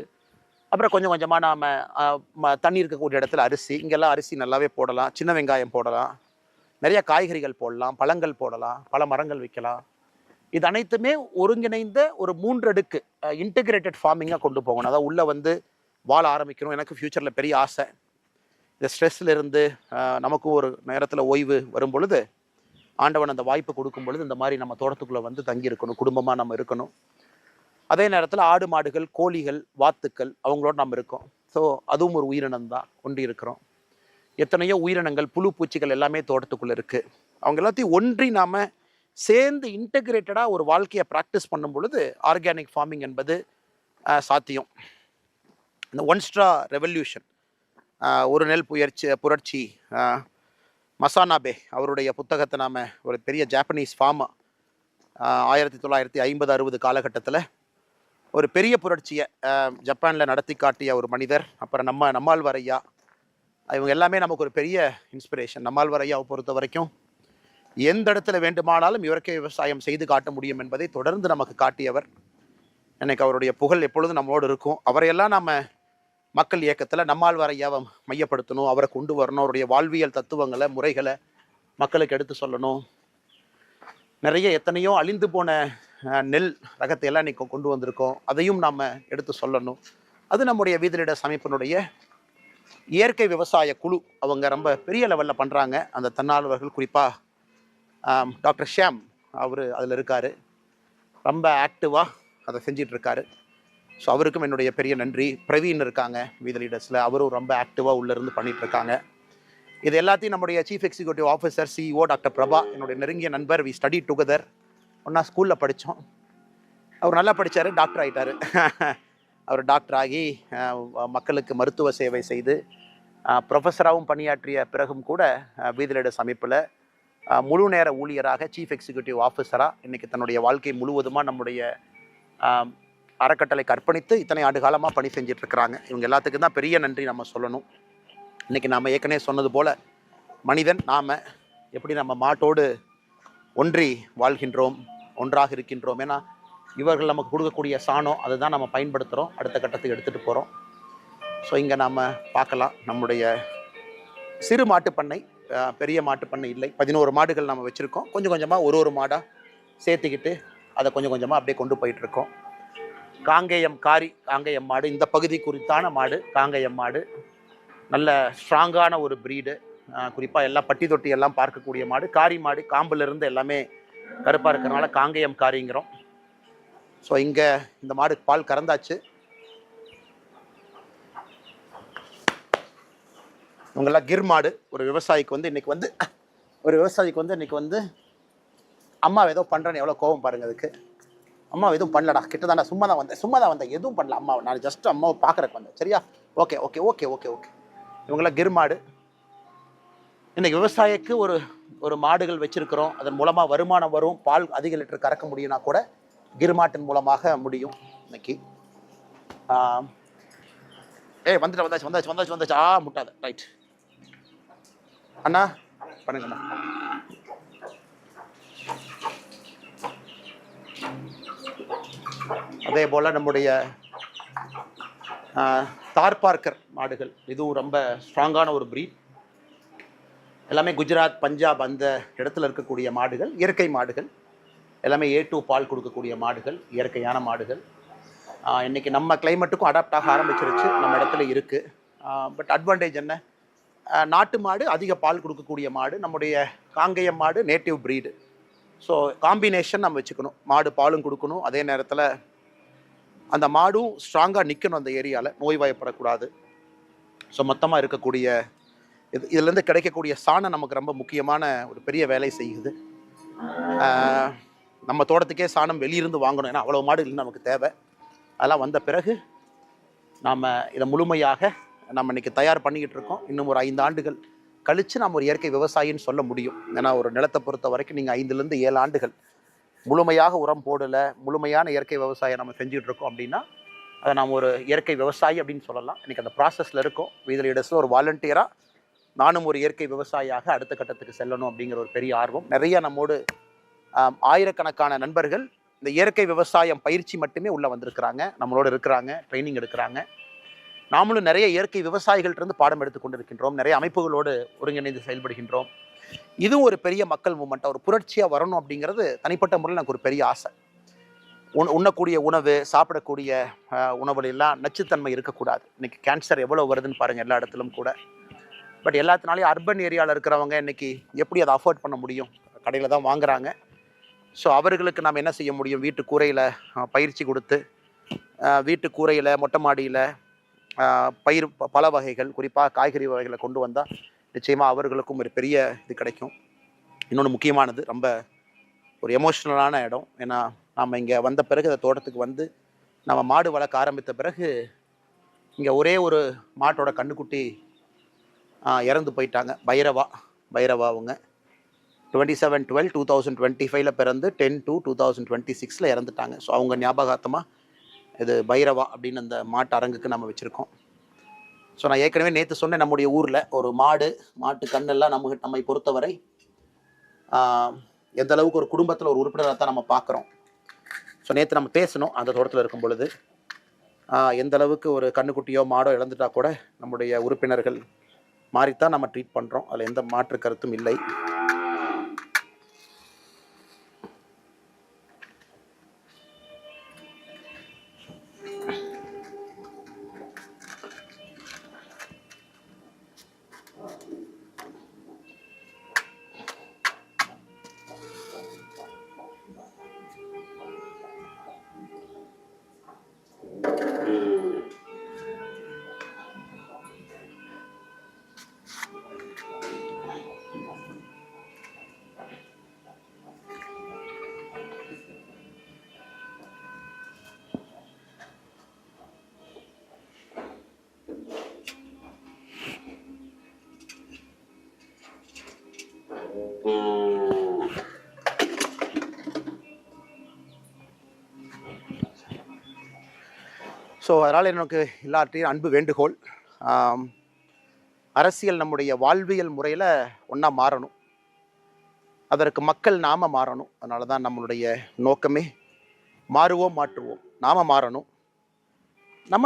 அப்புறம் கொஞ்சம் கொஞ்சமாக நாம் தண்ணி இருக்கக்கூடிய இடத்துல அரிசி, இங்கெல்லாம் அரிசி நல்லாவே போடலாம். சின்ன வெங்காயம் போடலாம், நிறைய காய்கறிகள் போடலாம், பழங்கள் போடலாம், பல மரங்கள் வைக்கலாம். இது அனைத்துமே ஒருங்கிணைந்த ஒரு 3 அடுக்கு இன்டெகிரேட்டட் ஃபார்மிங்காக கொண்டு போகணும். அதாவது உள்ளே வந்து வாழ ஆரம்பிக்கணும். எனக்கு ஃப்யூச்சரில் பெரிய ஆசை. இந்த ஸ்ட்ரெஸ்ஸில் இருந்து நமக்கும் ஒரு நேரத்தில் ஓய்வு வரும் பொழுது, ஆண்டவன் அந்த வாய்ப்பு கொடுக்கும் பொழுது இந்த மாதிரி நம்ம தோட்டத்துக்குள்ளே வந்து தங்கி இருக்கணும், குடும்பமாக நம்ம இருக்கணும். அதே நேரத்தில் ஆடு மாடுகள், கோழிகள், வாத்துக்கள் அவங்களோட நம்ம இருக்கோம். ஸோ அதுவும் ஒரு உயிரினம் தான், ஒன்றி இருக்கிறோம். எத்தனையோ உயிரினங்கள், புழு பூச்சிகள் எல்லாமே தோட்டத்துக்குள்ளே இருக்குது. அவங்க எல்லாத்தையும் ஒன்றி நாம் சேர்ந்து இன்டெகிரேட்டடாக ஒரு வாழ்க்கையை ப்ராக்டிஸ் பண்ணும் பொழுது ஆர்கானிக் ஃபார்மிங் என்பது சாத்தியம். இந்த ஒன் ஸ்ட்ரா ரெவல்யூஷன், ஒரு நெல் புரட்சி, மசானாபே அவருடைய புத்தகத்தை நாம் ஒரு பெரிய ஜாப்பனீஸ் ஃபார்மா 1950-60 காலகட்டத்தில் ஒரு பெரிய புரட்சியை ஜப்பானில் நடத்தி காட்டிய ஒரு மனிதர். அப்புறம் நம்மாழ்வார் ஐயா, இவங்க எல்லாமே நமக்கு ஒரு பெரிய இன்ஸ்பிரேஷன். நம்மாழ்வார் ஐயாவை பொறுத்த வரைக்கும் எந்த இடத்துல வேண்டுமானாலும் இயற்கை விவசாயம் செய்து காட்ட முடியும் என்பதை தொடர்ந்து நமக்கு காட்டியவர். எனக்கு அவருடைய புகழ் எப்பொழுதும் நம்மளோடு இருக்கும். அவரையெல்லாம் நம்ம மக்கள் இயக்கத்தில் நம்மாழ்வார் ஐயாவை மையப்படுத்தணும், அவரை கொண்டு வரணும், அவருடைய வாழ்வியல் தத்துவங்களை, முறைகளை மக்களுக்கு எடுத்து சொல்லணும். நிறைய எத்தனையோ அழிந்து போன நெல் ரகத்தை எல்லாம் இன்றைக்கி கொண்டு வந்திருக்கோம், அதையும் நாம் எடுத்து சொல்லணும். அது நம்முடைய வீதலீடர்ஸ் அமைப்பினுடைய இயற்கை விவசாய குழு அவங்க ரொம்ப பெரிய லெவலில் பண்ணுறாங்க. அந்த தன்னார்வலர்கள் குறிப்பாக டாக்டர் ஷியாம் அவர் அதில் இருக்கார், ரொம்ப ஆக்டிவாக அதை செஞ்சிட்ருக்காரு. ஸோ அவருக்கும் என்னுடைய பெரிய நன்றி. பிரவீன் இருக்காங்க வீதலீடர்ஸில், அவரும் ரொம்ப ஆக்டிவாக உள்ளேருந்து பண்ணிகிட்ருக்காங்க. இது எல்லாத்தையும் நம்முடைய chief executive officer CEO doctor Prabha, என்னுடைய நெருங்கிய நண்பர், வி ஸ்டடி டுகெதர், ஒன்றா ஸ்கூலில் படித்தோம். அவர் நல்லா படித்தார், டாக்டர் ஆகிட்டார். அவர் டாக்டர் ஆகி மக்களுக்கு மருத்துவ சேவை செய்து ப்ரொஃபஸராகவும் பணியாற்றிய பிறகும் கூட வீதலீடர்ஸ் அமைப்பில் முழு நேர ஊழியராக சீஃப் எக்ஸிக்யூட்டிவ் ஆஃபீஸராக இன்றைக்கி தன்னுடைய வாழ்க்கை முழுவதுமாக நம்முடைய அறக்கட்டளைக்கு அர்ப்பணித்து இத்தனை ஆண்டு காலமாக பணி செஞ்சிட்ருக்கிறாங்க. இவங்க எல்லாத்துக்கும் தான் பெரிய நன்றி நம்ம சொல்லணும். இன்றைக்கி நாம் ஏற்கனவே சொன்னது போல் மனிதன் நாம் எப்படி நம்ம மாட்டோடு ஒன்றி வாழ்கின்றோம், ஒன்றாக இருக்கின்றோம். ஏன்னா இவர்கள் நமக்கு கொடுக்கக்கூடிய சாணம் அதை தான் நம்ம பயன்படுத்துகிறோம், அடுத்த கட்டத்துக்கு எடுத்துகிட்டு போகிறோம். ஸோ இங்கே நாம் பார்க்கலாம் நம்முடைய சிறு மாட்டுப்பண்ணை, பெரிய மாட்டுப்பண்ணை இல்லை. 11 மாடுகள் நம்ம வச்சுருக்கோம். கொஞ்சம் கொஞ்சமாக ஒரு மாடாக சேர்த்துக்கிட்டு அதை கொஞ்சம் கொஞ்சமாக அப்படியே கொண்டு போயிட்டுருக்கோம். காங்கேயம் காரி, காங்கேயம் மாடு இந்த பகுதி குறித்தான மாடு. காங்கேயம் மாடு நல்ல ஸ்ட்ராங்கான ஒரு ப்ரீடு, குறிப்பாக எல்லாம் பட்டி தொட்டி எல்லாம் பார்க்கக்கூடிய மாடு. காரி மாடு காம்பிலிருந்து எல்லாமே கருப்பாக இருக்கிறனால காங்கேயம் காரிங்கிறோம். ஸோ இங்கே இந்த மாடு பால் கறந்தாச்சு. இவங்கெல்லாம் கிர் மாடு. ஒரு விவசாயிக்கு வந்து இன்னைக்கு வந்து அம்மா ஏதோ பண்ணுறேன்னு எவ்வளோ கோபம் பாருங்கள் அதுக்கு. அம்மா எதுவும் பண்ணலடா, கிட்ட தானே சும்மா தான் வந்தேன், எதுவும் பண்ணல அம்மாவை, நான் ஜஸ்ட் அம்மாவை பார்க்குறக்கு வந்தேன், சரியா? Okay okay okay okay okay. இவங்களாம் கிர் மாடு. இன்றைக்கி விவசாயிக்கு ஒரு மாடுகள் வச்சுருக்கிறோம், அதன் மூலமாக வருமானம் வரும், பால் அதிக லிட்டர் கறக்க முடியும்னா கூட கிர் மாட்டின் மூலமாக முடியும். இன்னைக்கு வந்தாச்சு. முட்டாத ரைட் அண்ணா, பண்ணுங்கண்ணா. அதே போல் நம்முடைய தார்பார்க்கர் மாடுகள், இதுவும் ரொம்ப ஸ்ட்ராங்கான ஒரு ப்ரீட். எல்லாமே குஜராத், பஞ்சாப் அந்த இடத்துல இருக்கக்கூடிய மாடுகள், இயற்கை மாடுகள். எல்லாமே A2 பால் கொடுக்கக்கூடிய மாடுகள், இயற்கையான மாடுகள். இன்றைக்கி நம்ம கிளைமேட்டுக்கும் அடாப்ட் ஆக ஆரம்பிச்சிருச்சு, நம்ம இடத்துல இருக்குது. பட் அட்வான்டேஜ் என்ன, நாட்டு மாடு அதிக பால் கொடுக்கக்கூடிய மாடு. நம்முடைய காங்கேயம் மாடு நேட்டிவ் ப்ரீடு. ஸோ காம்பினேஷன் நம்ம வச்சுக்கணும், மாடு பாலும் கொடுக்கணும், அதே நேரத்தில் அந்த மாடும் ஸ்ட்ராங்காக நிற்கணும் அந்த ஏரியாவில், நோய்வாய்ப்படக்கூடாது. ஸோ மொத்தமாக இருக்கக்கூடிய இதுலேருந்து கிடைக்கக்கூடிய சாணம் நமக்கு ரொம்ப முக்கியமான ஒரு பெரிய வேலை செய்யுது. நம்ம தோட்டத்துக்கே சாணம் வெளியிருந்து வாங்கணும், ஏன்னா அவ்வளோ மாடுகள் நமக்கு தேவை. அதெல்லாம் வந்த பிறகு நாம் இதை முழுமையாக நம்ம இன்றைக்கி தயார் பண்ணிக்கிட்டு இருக்கோம். இன்னும் ஒரு 5 ஆண்டுகள் கழித்து நம்ம ஒரு இயற்கை விவசாயின்னு சொல்ல முடியும். ஏன்னா ஒரு நிலத்தை பொறுத்த வரைக்கும் நீங்கள் 5லேருந்து 7 ஆண்டுகள் முழுமையாக உரம் போடலை, முழுமையான இயற்கை விவசாயம் நம்ம செஞ்சுட்டு இருக்கோம் அப்படின்னா அதை நாம் ஒரு இயற்கை விவசாயி அப்படின்னு சொல்லலாம். இன்றைக்கி அந்த ப்ராசஸில் இருக்கும். வீதில் இடத்துல ஒரு வாலண்டியராக நானும் ஒரு இயற்கை விவசாயியாக அடுத்த கட்டத்துக்கு செல்லணும் அப்படிங்கிற ஒரு பெரிய ஆர்வம். நிறைய நம்மோடு ஆயிரக்கணக்கான நண்பர்கள் இந்த இயற்கை விவசாயம் பயிற்சி மட்டுமே உள்ளே வந்திருக்கிறாங்க, நம்மளோட இருக்கிறாங்க, ட்ரைனிங் எடுக்கிறாங்க. நாமளும் நிறைய இயற்கை விவசாயிகள்கிட்ட பாடம் எடுத்துக்கொண்டு இருக்கின்றோம், நிறைய அமைப்புகளோடு ஒருங்கிணைந்து செயல்படுகின்றோம். இதுவும் ஒரு பெரிய மக்கள் மூமெண்ட்டாக ஒரு புரட்சியாக வரணும் அப்படிங்கிறது தனிப்பட்ட முறையில் எனக்கு ஒரு பெரிய ஆசை. உண்ணக்கூடிய உணவு, சாப்பிடக்கூடிய உணவுலாம் நச்சுத்தன்மை இருக்கக்கூடாது. இன்றைக்கி கேன்சர் எவ்வளோ வருதுன்னு பாருங்கள் எல்லா இடத்துலும் கூட. பட் எல்லாத்தினாலையும் அர்பன் ஏரியாவில் இருக்கிறவங்க இன்றைக்கி எப்படி அதை அஃபோர்ட் பண்ண முடியும், கடையில் தான் வாங்குறாங்க. ஸோ அவர்களுக்கு நாம் என்ன செய்ய முடியும், வீட்டு கூரையில் பயிற்சி கொடுத்து, வீட்டு கூரையில் மொட்டை மாடியில் பயிர் பல வகைகள், குறிப்பாக காய்கறி வகைகளை கொண்டு வந்தால் நிச்சயமாக அவர்களுக்கும் ஒரு பெரிய இது கிடைக்கும். இன்னொன்று முக்கியமானது, ரொம்ப ஒரு எமோஷ்னலான இடம். ஏன்னா நாம் இங்கே வந்த பிறகு இந்த தோட்டத்துக்கு வந்து நம்ம மாடு வளர்க்க ஆரம்பித்த பிறகு இங்கே ஒரே ஒரு மாட்டோட கண்ணுக்குட்டி இறந்து போயிட்டாங்க. பைரவா அவங்க 27/12/2025 பிறந்து 10/2/2026 இறந்துட்டாங்க. ஸோ அவங்க ஞாபகார்த்தமாக இது பைரவா அப்படின்னு அந்த மாட்டு அரங்குக்கு நம்ம வச்சுருக்கோம். ஸோ நான் ஏற்கனவே நேற்று சொன்னேன், நம்முடைய ஊரில் ஒரு மாட்டு கண்ணெல்லாம் நம்மை பொறுத்தவரை எந்த அளவுக்கு ஒரு குடும்பத்தில் ஒரு உறுப்பினராக தான் நம்ம பார்க்குறோம். ஸோ நேற்று நம்ம பேசணும் அந்த தோட்டத்தில் இருக்கும் பொழுது, எந்த அளவுக்கு ஒரு கண்ணுக்குட்டியோ மாடோ இழந்துட்டா கூட நம்முடைய உறுப்பினர்கள் மாறித்தான் நம்ம ட்ரீட் பண்ணுறோம், அதில் எந்த மாற்று கருத்தும் இல்லை. ஸோ அதனால் எனக்கு எல்லார்ட்டையும் அன்பு வேண்டுகோள், அரசியல் நம்முடைய வாழ்வியல் முறையில் ஒன்றா மாறணும். அதற்கு மக்கள் நாம மாறணும். அதனால தான் நம்மளுடைய நோக்கமே மாறுவோம் மாற்றுவோம். நாம மாறணும்.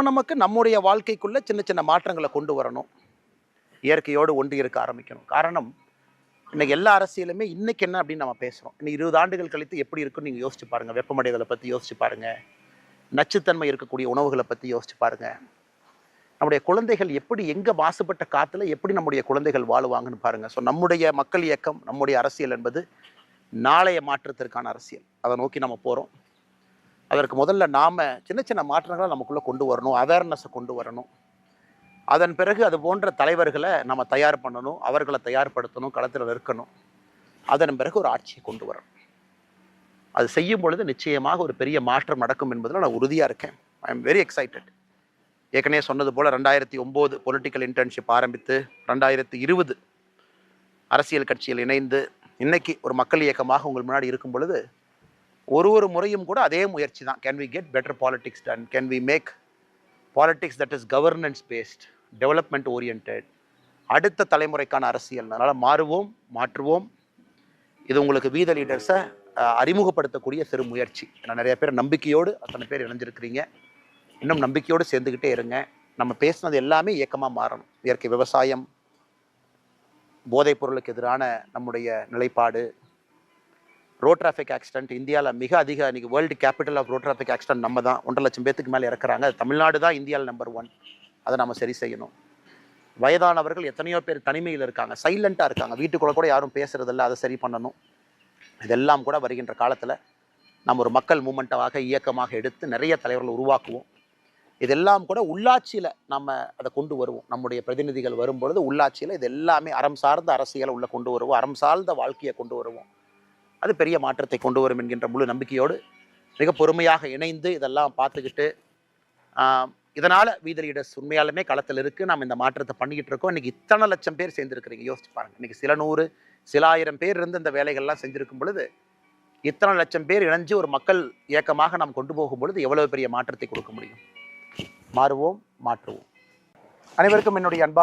நமக்கு நம்முடைய வாழ்க்கைக்குள்ள சின்ன சின்ன மாற்றங்களை கொண்டு வரணும். இயற்கையோடு ஒன்றி இருக்க ஆரம்பிக்கணும். காரணம், இன்னைக்கு எல்லா அரசியலுமே இன்னைக்கு என்ன அப்படின்னு நம்ம பேசுகிறோம். இன்னும் 20 ஆண்டுகள் கழித்து எப்படி இருக்குன்னு நீங்கள் யோசிச்சு பாருங்கள். வெப்பமடைதலை பற்றி யோசிச்சு பாருங்கள். நச்சுத்தன்மை இருக்கக்கூடிய உணவுகளை பற்றி யோசிச்சு பாருங்கள். நம்முடைய குழந்தைகள் எப்படி எங்கே மாசுபட்ட காற்றுல எப்படி நம்முடைய குழந்தைகள் வாழுவாங்கன்னு பாருங்கள். ஸோ நம்முடைய மக்கள் இயக்கம், நம்முடைய அரசியல் என்பது நாளைய மாற்றத்திற்கான அரசியல். அதை நோக்கி நம்ம போகிறோம். அதற்கு முதல்ல நாம் சின்ன சின்ன மாற்றங்களை நமக்குள்ளே கொண்டு வரணும். அவேர்னஸை கொண்டு வரணும். அதன் பிறகு அது போன்ற தலைவர்களை நம்ம தயார் பண்ணணும். அவர்களை தயார்படுத்தணும். களத்தில் இருக்கணும். அதன் பிறகு ஒரு ஆட்சியை கொண்டு வரணும். அது செய்யும் பொழுது நிச்சயமாக ஒரு பெரிய மாற்றம் நடக்கும் என்பதில் நான் உறுதியாக இருக்கேன். I am very excited. ஏற்கனவே சொன்னது போல் 2009 பொலிட்டிக்கல் இன்டர்ன்ஷிப் ஆரம்பித்து 2020 அரசியல் கட்சியில் இணைந்து இன்னைக்கு ஒரு மக்கள் இயக்கமாக உங்கள் முன்னாடி இருக்கும் பொழுது ஒரு முறையும் கூட அதே முயற்சி தான். Can we get better politics done? Can we make politics that is governance based, development orient, அடுத்த தலைமுறைக்கான அரசியல். அதனால் மாறுவோம் மாற்றுவோம். இது உங்களுக்கு வீத லீடர்ஸை அறிமுகப்படுத்தக்கூடிய சிறு முயற்சி. நான் நிறைய பேர் நம்பிக்கையோடு அத்தனை பேர் இணைஞ்சிருக்கிறீங்க. இன்னும் நம்பிக்கையோடு சேர்ந்துக்கிட்டே இருங்க. நம்ம பேசுனது எல்லாமே இயக்கமாக மாறணும். இயற்கை விவசாயம், போதைப் பொருளுக்கு எதிரான நம்முடைய நிலைப்பாடு, ரோட் டிராஃபிக் ஆக்சிடென்ட் இந்தியாவில் மிக அதிக, இன்றைக்கி world capital of road traffic accident நம்ம தான். 1.5 லட்சம் பேத்துக்கு மேலே இறக்குறாங்க. அது தமிழ்நாடு தான் இந்தியாவில் நம்பர் 1. அதை நம்ம சரி செய்யணும். வயதானவர்கள் எத்தனையோ பேர் தனிமையில் இருக்காங்க, சைலண்ட்டாக இருக்காங்க, வீட்டுக்குள்ளே கூட யாரும் பேசுறதில்ல. அதை சரி பண்ணணும். இதெல்லாம் கூட வருகின்ற காலத்தில் நம்ம ஒரு மக்கள் மூமெண்ட்டாக இயக்கமாக எடுத்து நிறைய தலைவர்கள் உருவாக்குவோம். இதெல்லாம் கூட உள்ளாட்சியில் நம்ம அதை கொண்டு வருவோம். நம்முடைய பிரதிநிதிகள் வரும்பொழுது உள்ளாட்சியில் இது எல்லாமே அறம் சார்ந்த அரசியலை உள்ளே கொண்டு வருவோம். அறம் சார்ந்த வாழ்க்கையை கொண்டு வருவோம். அது பெரிய மாற்றத்தை கொண்டு வரும் என்கின்ற முழு நம்பிக்கையோடு மிக பொறுமையாக இணைந்து இதெல்லாம் பார்த்துக்கிட்டு, இதனால் வீத லீடர்ஸ் உண்மையாலுமே களத்தில் இருக்குது. நாம் இந்த மாற்றத்தை பண்ணிக்கிட்டு இருக்கோம். இன்றைக்கி இத்தனை லட்சம் பேர் சேர்ந்துருக்கிறீங்க. யோசிச்சு பாருங்கள். இன்றைக்கி சில 100 சில 1000 பேர் இருந்து இந்த வேலைகள்லாம் செஞ்சுருக்கும் பொழுது இத்தனை லட்சம் பேர் இணைஞ்சு ஒரு மக்கள் இயக்கமாக நாம் கொண்டு போகும் பொழுது எவ்வளவு பெரிய மாற்றத்தை கொடுக்க முடியும். மாறுவோம் மாற்றுவோம். அனைவருக்கும் என்னுடைய அன்பா